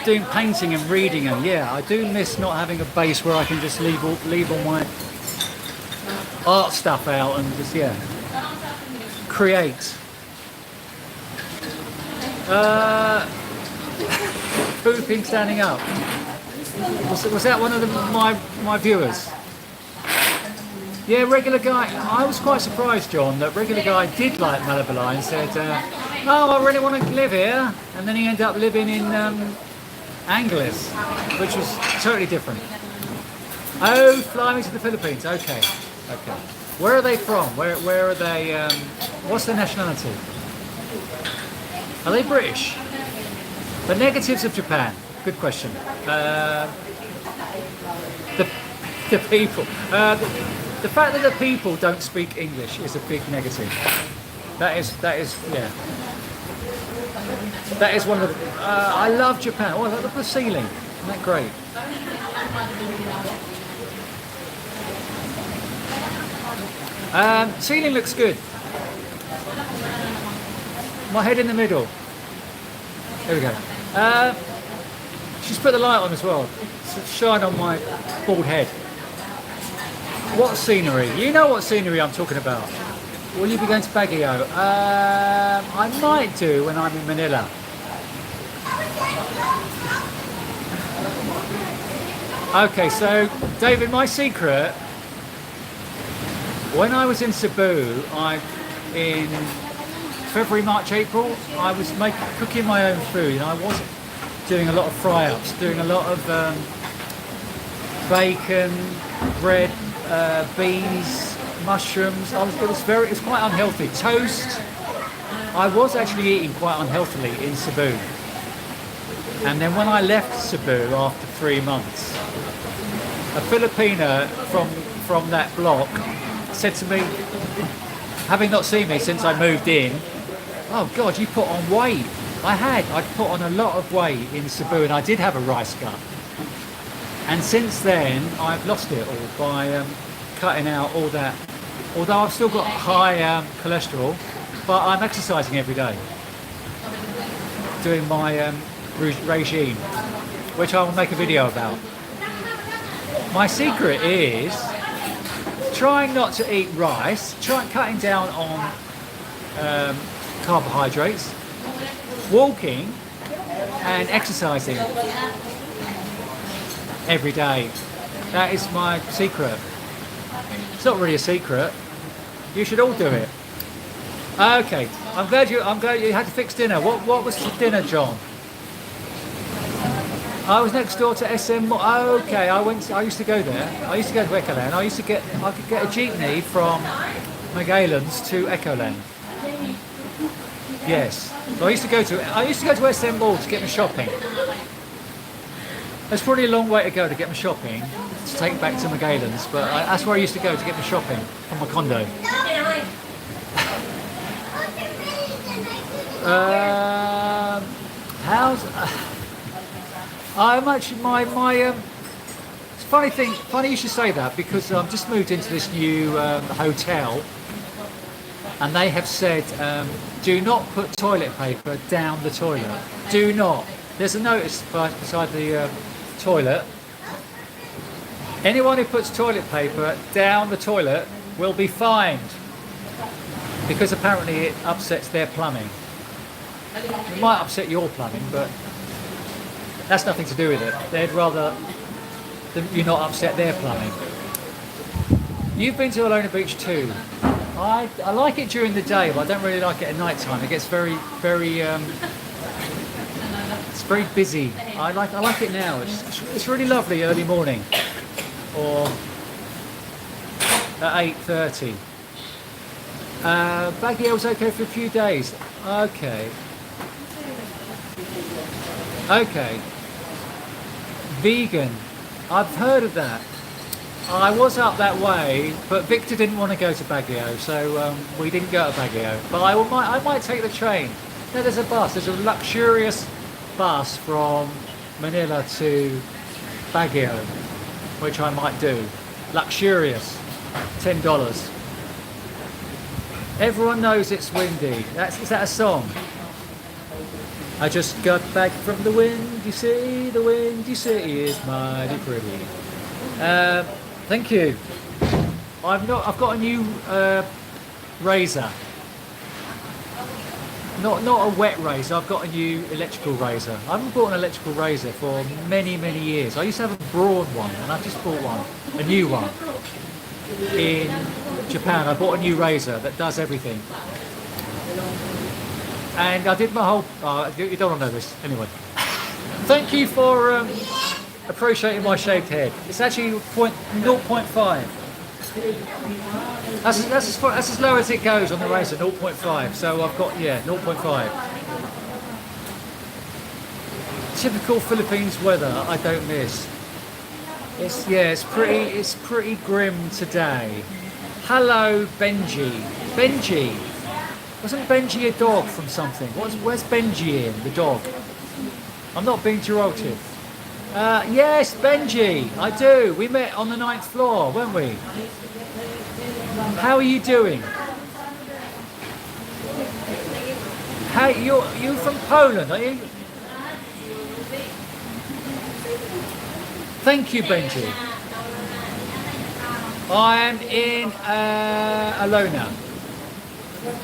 doing painting and reading, and I do miss not having a base where I can just leave all my art stuff out and just create. Pooping standing up. Was that one of my viewers? Yeah, regular guy. I was quite surprised, John, that regular guy did like Malabalai and said, "Oh, I really want to live here," and then he ended up living in Angeles, which was totally different. Oh, flying to the Philippines. Okay. Where are they from? Where are they? What's their nationality? Are they British? The negatives of Japan. Good question. The people. The fact that the people don't speak English is a big negative. That is yeah. That is one of the. I love Japan. Oh, look at the ceiling. Isn't that great? Ceiling looks good. My head in the middle. There we go. She's put the light on as well. Shine on my bald head. What scenery? You know what scenery I'm talking about. Will you be going to Baguio? I might do when I'm in Manila. Okay, so David, my secret. When I was in Cebu, in February, March, April, I was cooking my own food, and I was doing a lot of fry-ups, doing a lot of bacon, bread, beans, mushrooms. It was quite unhealthy. Toast. I was actually eating quite unhealthily in Cebu, and then when I left Cebu after 3 months, a Filipina from that block said to me, having not seen me since I moved in, "Oh God, you put on weight." I'd put on a lot of weight in Cebu, and I did have a rice gut. And since then, I've lost it all by cutting out all that. Although I've still got high cholesterol, but I'm exercising every day, doing my regime, which I will make a video about. My secret is trying not to eat rice, cutting down on carbohydrates, walking and exercising every day. That is my secret. It's not really a secret. You should all do it. Okay, I'm glad you had to fix dinner. What was for dinner, John? I was next door to SM. Okay, I used to go there. I used to go to Ecoland. I could get a jeepney from McGalen's to Ecoland. Yes. So I used to go to SM Mall to get my shopping. It's probably a long way to go to get my shopping to take back to McGalen's, but that's where I used to go to get my shopping from my condo. I'm actually it's funny you should say that, because I've just moved into this new hotel, and they have said do not put toilet paper down the toilet. Do not. There's a notice beside the toilet. Anyone who puts toilet paper down the toilet will be fined, because apparently it upsets their plumbing. It might upset your plumbing, but that's nothing to do with it. They'd rather you not upset their plumbing. You've been to Alona Beach too. I like it during the day, but I don't really like it at night time. It gets very it's very busy. I like it now. It's really lovely early morning, or at 8:30. Baguio was okay for a few days. Okay. Vegan. I've heard of that. I was up that way, but Victor didn't want to go to Baguio, so we didn't go to Baguio. But I might take the train. No, there's a bus. There's a luxurious bus from Manila to Baguio, which I might do. Luxurious. $10. Everyone knows it's windy. Is that a song? I just got back from the windy city. The windy city is mighty pretty. Thank you. I've got a new razor. Not a wet razor. I've got a new electrical razor. I haven't bought an electrical razor for many years. I used to have a Braun one, and I just bought one, a new one. In Japan, I bought a new razor that does everything. And I did my whole. You don't want to know this anyway. Thank you for appreciating my shaved head. It's actually 0.5. That's as low as it goes on the razor, 0.5. So I've got 0.5. Typical Philippines weather. I don't miss. It's pretty grim today. Hello, Benji. Benji, wasn't Benji a dog from something? Where's Benji in the dog? I'm not being derogative. Yes, Benji, I do. We met on the 9th floor, weren't we? How are you doing? How you're from Poland, are you? Thank you, Benji. I'm in Alona.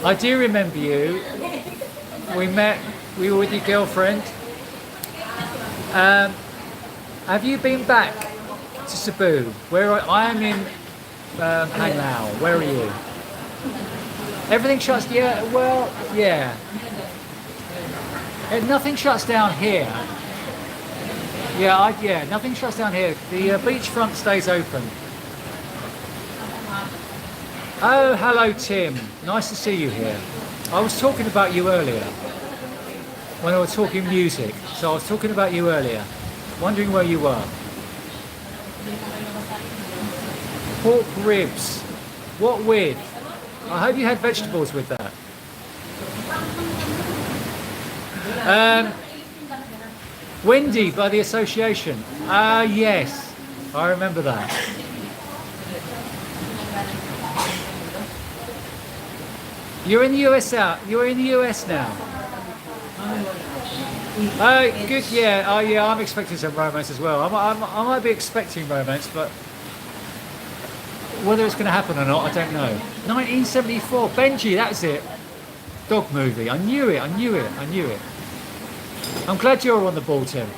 I do remember you. We were with your girlfriend. Have you been back to Cebu? Where I am in Panglao. Where are you? Everything shuts. Yeah. Nothing shuts down here. Nothing shuts down here. The beachfront stays open. Oh, hello, Tim. Nice to see you here. I was talking about you earlier when I was talking music. So I was talking about you earlier, wondering where you were. Pork ribs. What with? I hope you had vegetables with that. Wendy by the association. Yes, I remember that. You're in the US out. You're in the US now. Oh, good. Yeah. Oh, yeah. I'm expecting some romance as well. I might be expecting romance, but whether it's going to happen or not, I don't know. 1974. Benji. That was it. Dog movie. I knew it. I'm glad you're on the ball, Tim.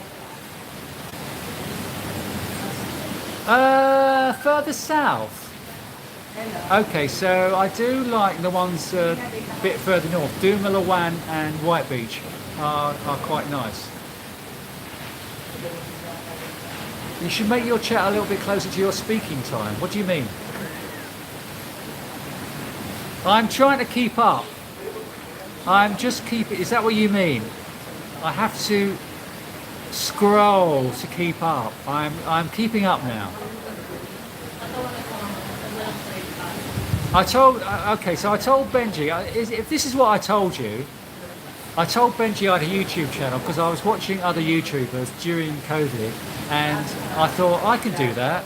Further south. Okay, so I do like the ones a bit further north. Dumalawan and White Beach are quite nice. You should make your chat a little bit closer to your speaking time. What do you mean? I'm trying to keep up. I'm just keeping. Is that what you mean? I have to scroll to keep up. I'm keeping up now. I told Benji, if this is what I told you, I told Benji I had a YouTube channel because I was watching other YouTubers during COVID, and I thought I can do that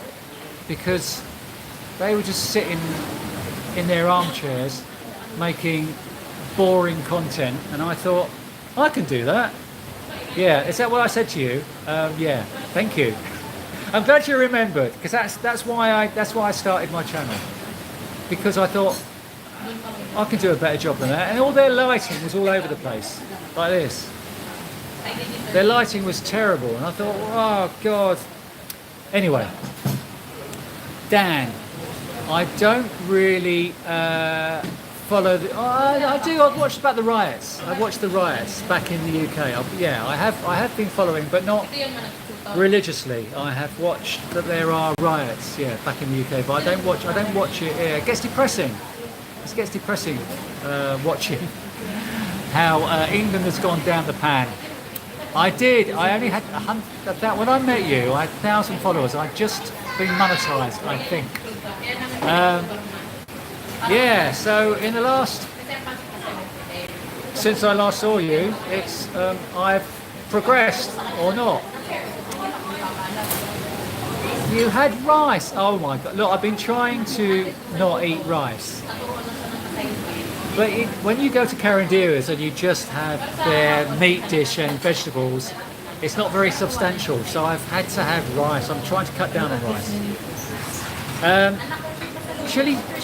because they were just sitting in their armchairs making boring content, and I thought I can do that. Yeah, is that what I said to you? Yeah, thank you. I'm glad you remembered because that's why I started my channel. Because I thought I can do a better job than that, and all their lighting was all over the place, like this. Their lighting was terrible, and I thought, oh God. Anyway, Dan, I don't really follow. I do. I've watched about the riots. I've watched the riots back in the UK. I have been following, but not religiously. I have watched that there are riots, back in the UK, but I don't watch it. It gets depressing. It gets depressing watching how England has gone down the pan. I only had when I met you, I had 1,000 followers. I'd just been monetized, I think. So in the since I last saw you, it's I've progressed or not. You had rice. Oh my God! Look, I've been trying to not eat rice, but when you go to Carinderias and you just have their meat dish and vegetables, it's not very substantial. So I've had to have rice. I'm trying to cut down on rice.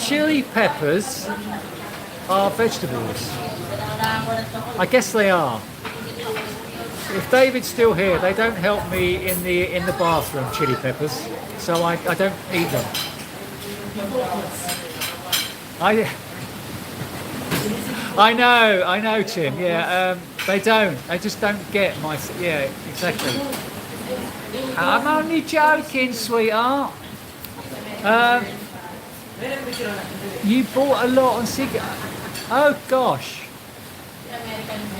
Chili peppers are vegetables. I guess they are. If David's still here, they don't help me in the bathroom, chili peppers, so I don't eat them. I know, Tim. Yeah, they don't. They just don't get my. Yeah, exactly. I'm only joking, sweetheart. You bought a lot on Sigil. Oh gosh.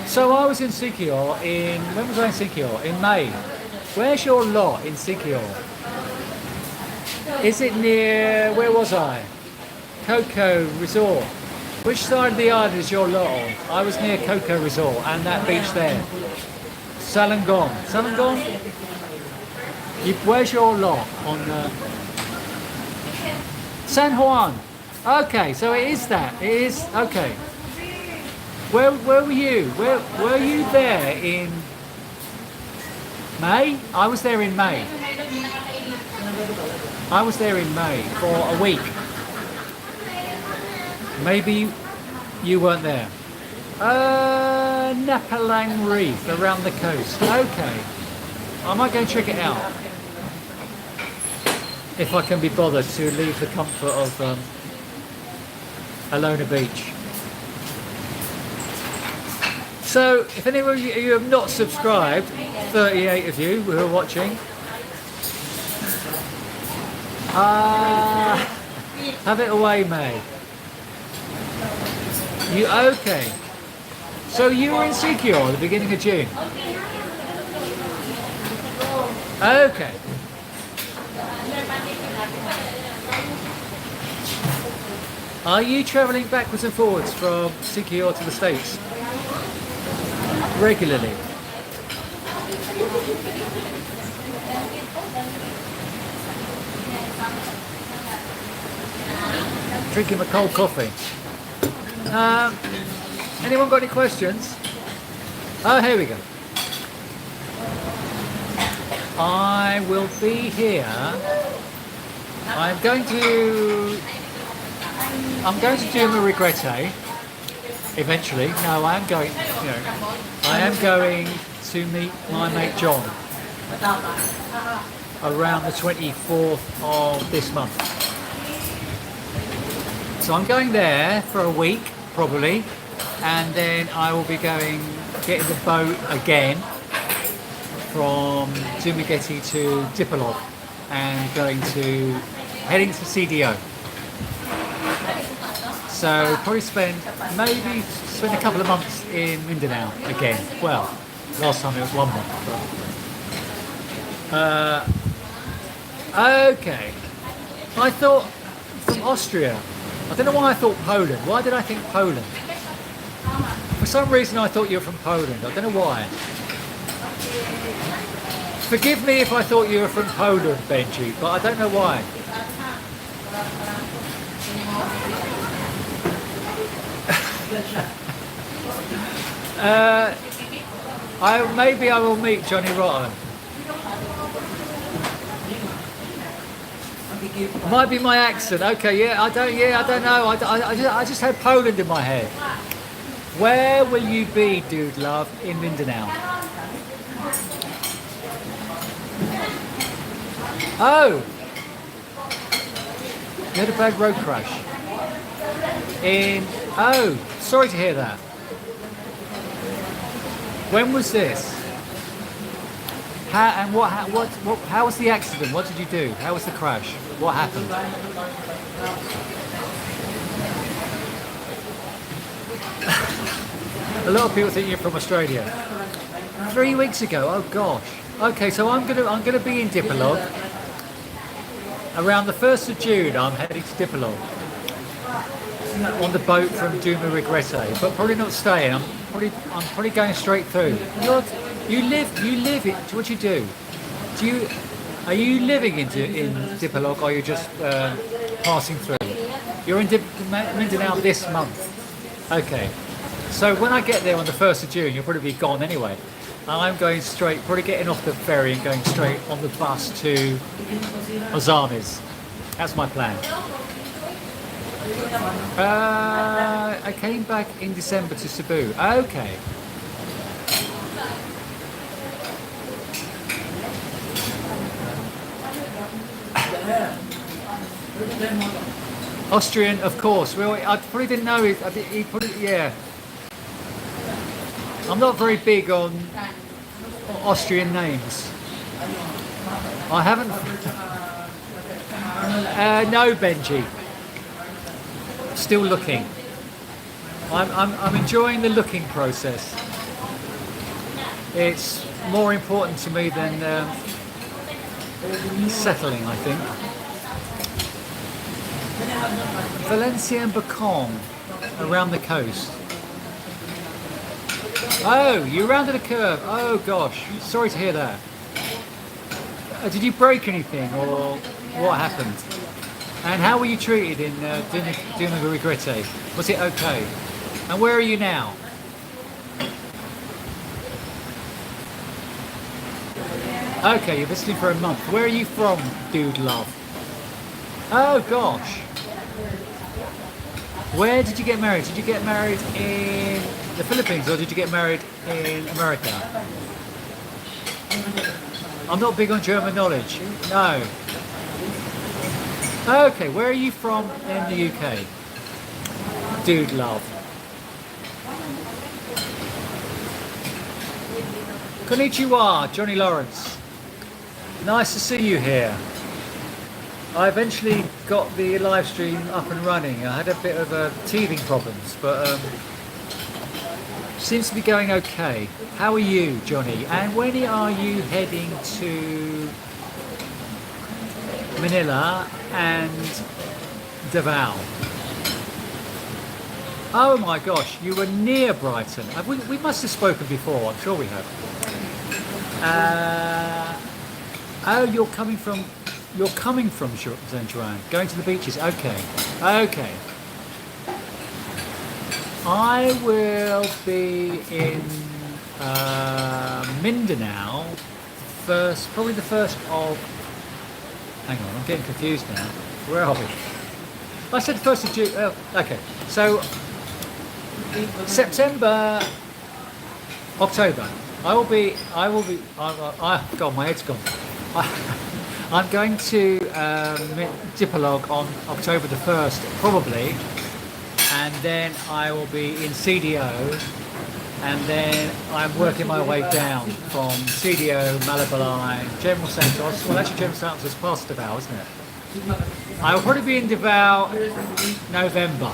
So I was in Sigil when was I in Sigil? In May. Where's your lot in Sigil? Is it near, where was I? Coco Resort. Which side of the island is your lot on? I was near Coco Resort and that beach there. Salangong. Salangong? Where's your lot on San Juan? Okay, so it is that. It is, okay. Where were you? Where were you there in May? I was there in May. I was there in May for a week. Maybe you weren't there. Napalang Reef around the coast. Okay. I might go and check it out. If I can be bothered to leave the comfort of Alona Beach. So, if any of you have not subscribed, 38 of you who are watching, have it away, May. You okay? So you were in Sigil at the beginning of June. Okay. Are you travelling backwards and forwards from Sigil to the States regularly? Drinking my cold coffee. Anyone got any questions? Oh, here we go. I will be here. I'm going to do my Reekay eventually. No, I am going. I am going to meet my mate John around the 24th of this month. So I'm going there for a week probably, and then I will be getting the boat again from Dumaguete to Dipolog and heading to CDO. So probably spend a couple of months in Mindanao again. Well, last time it was 1 month. Okay. I thought from Austria. I don't know why I thought Poland. Why did I think Poland? For some reason I thought you were from Poland. I don't know why. Forgive me if I thought you were from Poland, Benji, but I don't know why. Maybe I will meet Johnny Rotten. It might be my accent. Okay, I don't know. I just had Poland in my head. Where will you be, dude love, in Mindanao? Oh, you had a bad road crash. Oh, sorry to hear that. When was this? How was the accident? What did you do? How was the crash? What happened? A lot of people think you're from Australia. 3 weeks ago. Oh gosh. Okay, so I'm gonna be in Dipolog. Around the 1st of June, I'm heading to Dipolog on the boat from Reekay, but probably not staying. I'm probably going straight through. You live it. What do you do? Are you living in Dipolog, or are you just passing through? You're in Mindanao this month. Okay. So when I get there on the 1st of June, you'll probably be gone anyway. I'm going straight, probably getting off the ferry and going straight on the bus to Ozamis. That's my plan. I came back in December to Cebu. Okay. Austrian, of course. Well, I probably didn't know it. He put it, yeah. I'm not very big on Austrian names. I haven't. No, Benji. Still looking. I'm enjoying the looking process. It's more important to me than settling, I think. Valencia and Bacon, around the coast. Oh, you rounded a curve. Oh gosh, sorry to hear that. Did you break anything or what happened? And how were you treated in Gio and Reekay? Was it okay? And where are you now? Okay, you're visiting for a month. Where are you from, dude love? Oh gosh. Where did you get married? Did you get married in the Philippines or did you get married in America? I'm not big on German knowledge. No. Okay, where are you from in the UK? Dude love. Konnichiwa, Johnny Lawrence. Nice to see you here. I eventually got the live stream up and running. I had a bit of teething problems, but seems to be going okay. How are you, Johnny? And when are you heading to Manila and Davao? Oh my gosh, you were near Brighton. We must have spoken before, I'm sure we have. Oh, you're coming from Zhenjuan, going to the beaches. Okay, okay. I will be in Mindanao probably the first of. Hang on, I'm getting confused now. Where are we? I said the first of June. Oh, okay, so September, October. God, my head's gone. I'm going to Dipolog on October the 1st, probably, and then I will be in CDO, and then I'm working my way down from CDO, Malabalai, General Santos. Well, actually, General Santos is past Davao, isn't it? I will probably be in Davao November.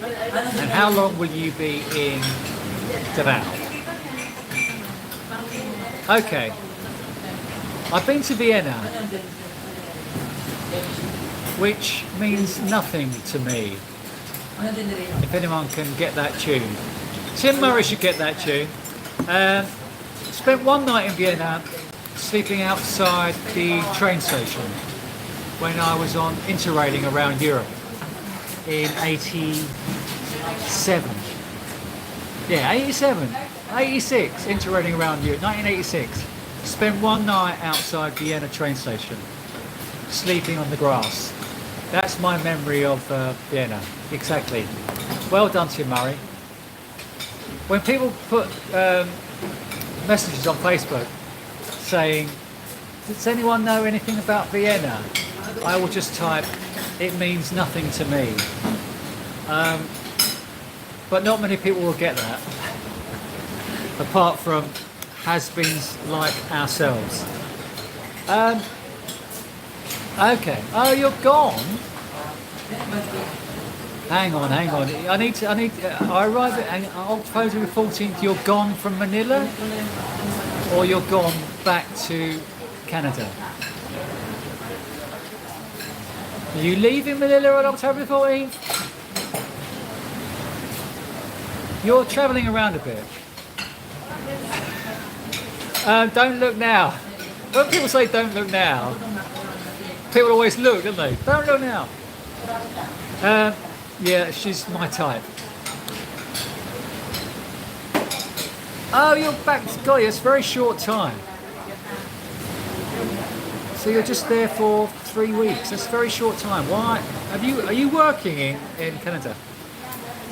And how long will you be in Davao? Okay. I've been to Vienna, which means nothing to me. If anyone can get that tune. Tim Murray should get that tune. Spent one night in Vienna sleeping outside the train station when I was on interrailing around Europe in 87. Yeah, 87, 86, interrailing around Europe, 1986. Spent one night outside Vienna train station, sleeping on the grass. That's my memory of Vienna, exactly. Well done, Tim Murray. When people put messages on Facebook saying, does anyone know anything about Vienna? I will just type, it means nothing to me. But not many people will get that, apart from has-beens like ourselves. Okay. Oh, you're gone. Hang on. I arrive at October the 14th. You're gone from Manila, or you're gone back to Canada. Are you leaving Manila on October the 14th? You're travelling around a bit. Don't look now. When people say don't look now, people always look, don't they? Don't look now. Yeah, she's my type. Oh, you're back. God, it's a very short time. So you're just there for 3 weeks. That's a very short time. Why? Are you working in Canada?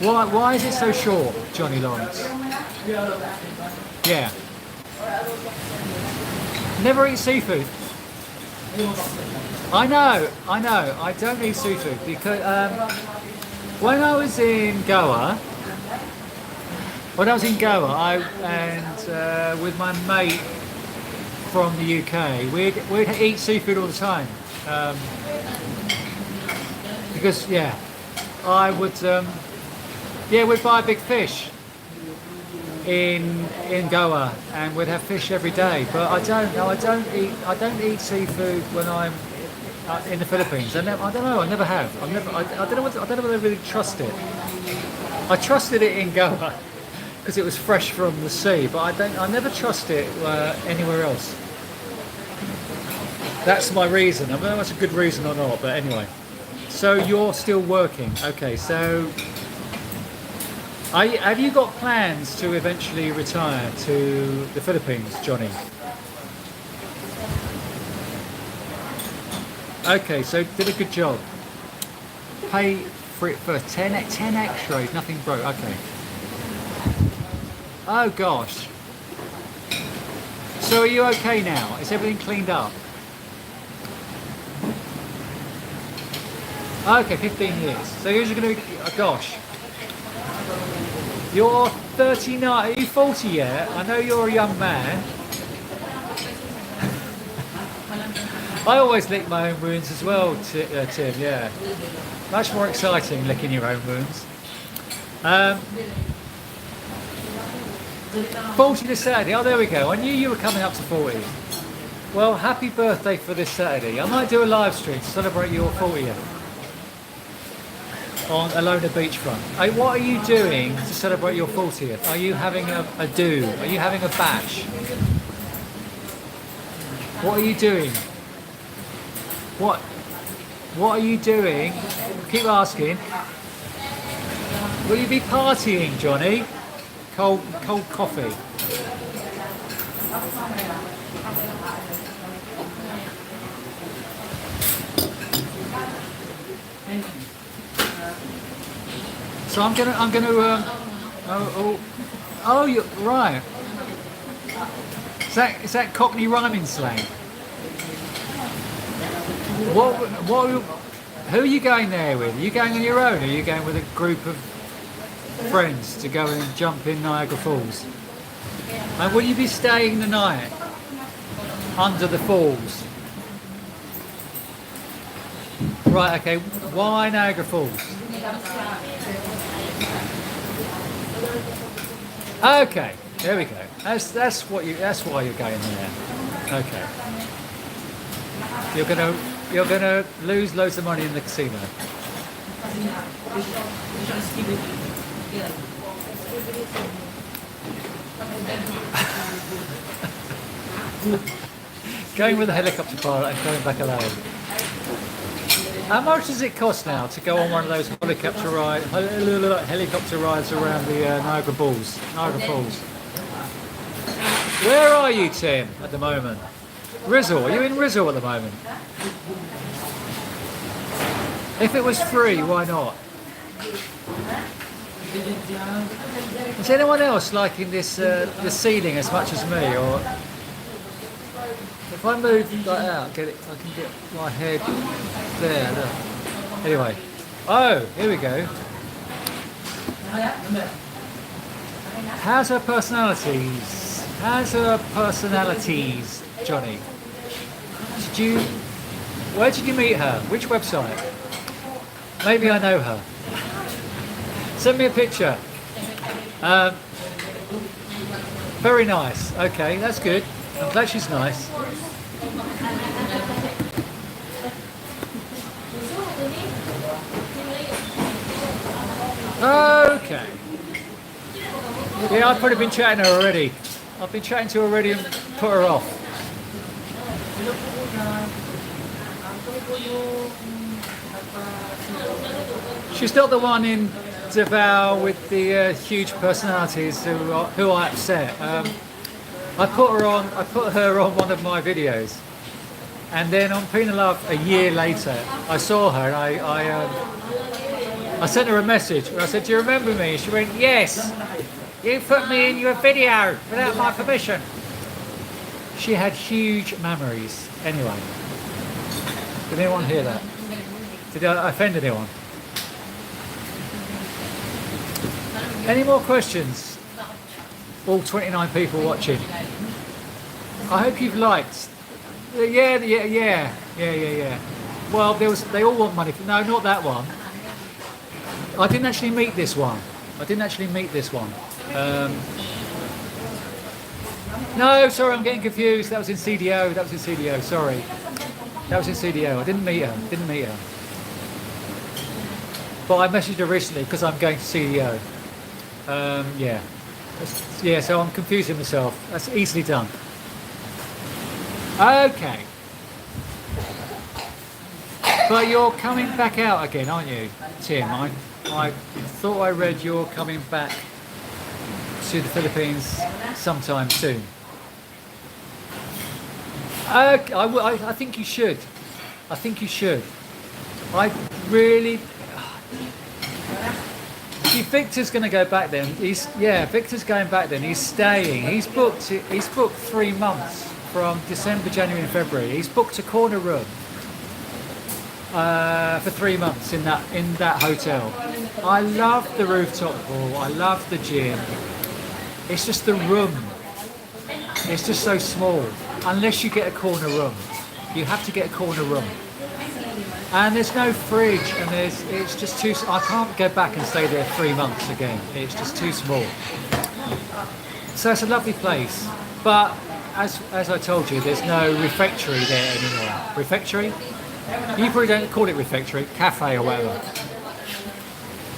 Why is it so short, Johnny Lawrence? Yeah. Never eat seafood. I know. I don't eat seafood because when I was in Goa, I and with my mate from the UK, we'd eat seafood all the time. Because I would we'd buy big fish in Goa and we'd have fish every day. But I don't eat seafood when I'm in the Philippines. I don't know. I never have. I don't know whether I really trust it. I trusted it in Goa because it was fresh from the sea, but I never trust it anywhere else. That's my reason. I don't know if that's a good reason or not, but anyway. So you're still working. Okay, so have you got plans to eventually retire to the Philippines, Johnny? Okay, so did a good job. Pay for it for 10 x-rays, nothing broke. Okay. Oh gosh. So are you okay now? Is everything cleaned up? Okay, 15 years. So you're going to be, oh gosh. You're 39, are you 40 yet? I know you're a young man. I always lick my own wounds as well, Tim, yeah. Much more exciting licking your own wounds. 40 this Saturday, oh there we go. I knew you were coming up to 40. Well, happy birthday for this Saturday. I might do a live stream to celebrate your 40th. On Alona beachfront. What are you doing to celebrate your 40th? Are you having a do? Are you having a bash? What are you doing? What are you doing? Keep asking. Will you be partying, Johnny? Cold coffee. So I'm gonna you're right. Is that Cockney rhyming slang? Who are you going there with? Are you going on your own or are you going with a group of friends to go and jump in Niagara Falls? And will you be staying the night under the falls? Right, okay, why Niagara Falls? Okay, there we go. That's why you're going there. Okay. You're gonna lose loads of money in the casino. Going with a helicopter pilot and coming back alone. How much does it cost now to go on one of those helicopter rides around the Niagara Falls? Where are you, Tim, at the moment? Rizzle, are you in Rizzle at the moment? If it was free, why not? Is anyone else liking this the ceiling as much as me, or if I move like that, I can get my head there. Look. Anyway, oh, here we go. How's her personalities? Johnny? Where did you meet her? Which website? Maybe I know her. Send me a picture. Very nice. Okay, that's good. I'm glad she's nice. Okay. Yeah, I've probably been chatting to her already. I've been chatting to her already and put her off. She's not the one in Davao with the huge personalities who I upset. I put her on one of my videos. And then on Pinalove a year later, I saw her and I sent her a message. I said, "Do you remember me?" She went, "Yes. You put me in your video without my permission." She had huge memories. Anyway, did anyone hear that? Did I offend anyone? Any more questions? All 29 people watching. I hope you've liked. Yeah. Well, they all want money. No, not that one. I didn't actually meet this one. No, sorry, I'm getting confused. That was in CDO. Sorry. That was in CDO. I didn't meet her. But I messaged her recently because I'm going to CDO. Yeah, so I'm confusing myself. That's easily done. Okay. But you're coming back out again, aren't you, Tim? I thought I read you're coming back to the Philippines sometime soon. I think you should. I really... See, Victor's going to go back then. Victor's going back then. He's staying. He's booked 3 months from December, January and February. He's booked a corner room for 3 months in that hotel. I love the rooftop pool. I love the gym. It's just the room. It's just so small. Unless you get a corner room. You have to get a corner room. And there's no fridge, and it's just too. I can't go back and stay there 3 months again. It's just too small. So it's a lovely place, but as I told you, there's no refectory there anymore. Refectory? You probably don't call it refectory, cafe or whatever.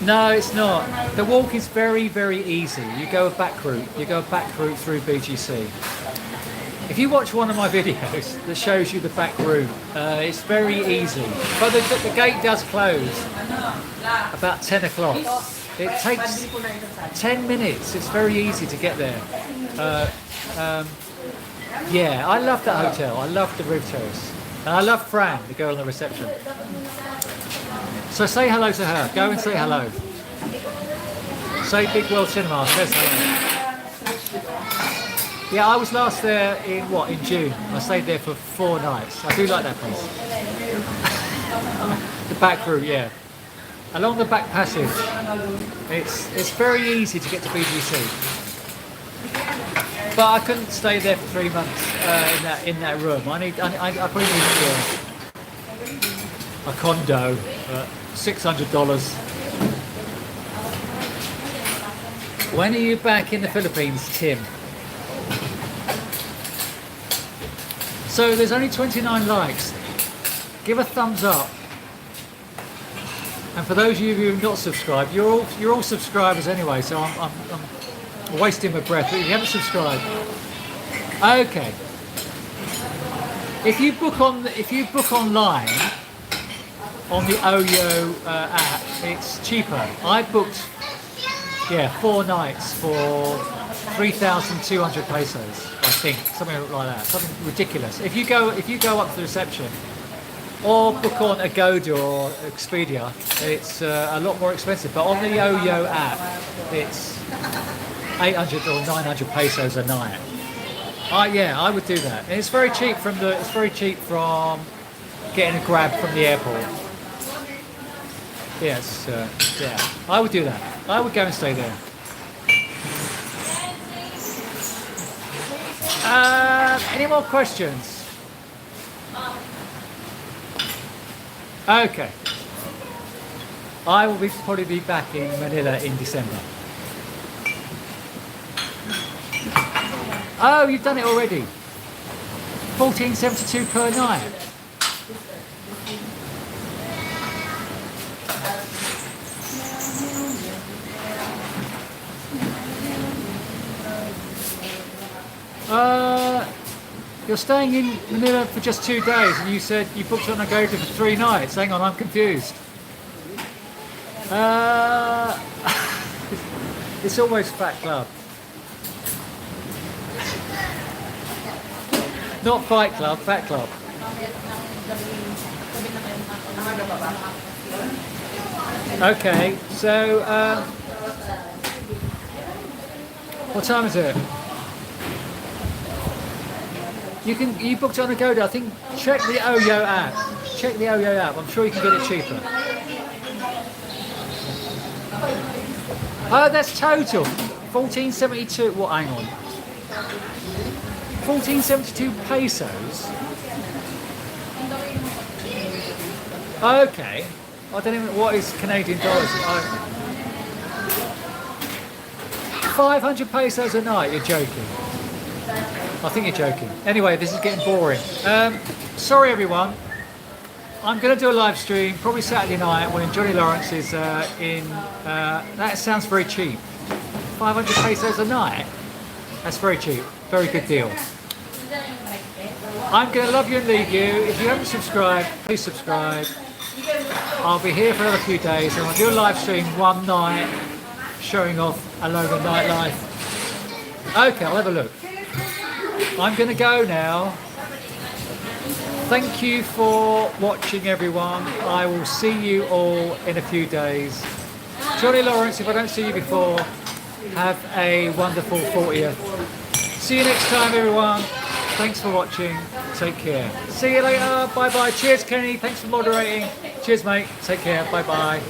No, it's not. The walk is very, very easy. You go a back route. Through BGC. If you watch one of my videos that shows you the back route, it's very easy. But the gate does close about 10 o'clock. It takes 10 minutes. It's very easy to get there. Yeah, I love that hotel. I love the roof terrace. And I love Fran, the girl on the reception. So say hello to her. Go and say hello. Say Big World Cinema says hello. Yeah, I was last there in June. I stayed there for 4 nights. I do like that place. The back route, yeah. Along the back passage. It's very easy to get to BGC. But I couldn't stay there for 3 months in that room. I probably need a condo at $600. When are you back in the Philippines, Tim? So there's only 29 likes. Give a thumbs up. And for those of you who have not subscribed, you're all subscribers anyway. So I'm wasting my breath. But if you haven't subscribed, okay. If you book online on the OYO app, it's cheaper. I booked 4 nights for 3,200 pesos. I think something like that, something ridiculous. If you go up to the reception or book on Agoda or Expedia, it's a lot more expensive. But on the OYO app, it's 800 or 900 pesos a night. I would do that. And it's very cheap from getting a grab from the airport. Yes, I would do that. I would go and stay there. Any more questions? Okay. I will probably be back in Manila in December. Oh, you've done it already. 1472 per night. You're staying in Manila for just 2 days, and you said you booked on Agoda for 3 nights. Hang on, I'm confused. It's almost Fat Club. Not Fight Club, Fat Club. Okay, so what time is it? You booked it on Agoda. I think check the Oyo app. Check the Oyo app. I'm sure you can get it cheaper. Oh, that's total. 1472. What? Hang on. 1472 pesos. Okay. I don't even. What is Canadian dollars? 500 pesos a night. You're joking. I think you're joking. Anyway, this is getting boring. Sorry, everyone. I'm going to do a live stream, probably Saturday night, when Johnny Lawrence is in. That sounds very cheap. 500 pesos a night? That's very cheap. Very good deal. I'm going to love you and leave you. If you haven't subscribed, please subscribe. I'll be here for another few days, and I'll do a live stream one night, showing off a load of nightlife. Okay, I'll have a look. I'm going to go now. Thank you for watching, everyone. I will see you all in a few days. Johnny Lawrence, if I don't see you before, have a wonderful 40th. See you next time, everyone. Thanks for watching. Take care. See you later. Bye-bye. Cheers, Kenny. Thanks for moderating. Cheers, mate. Take care. Bye-bye.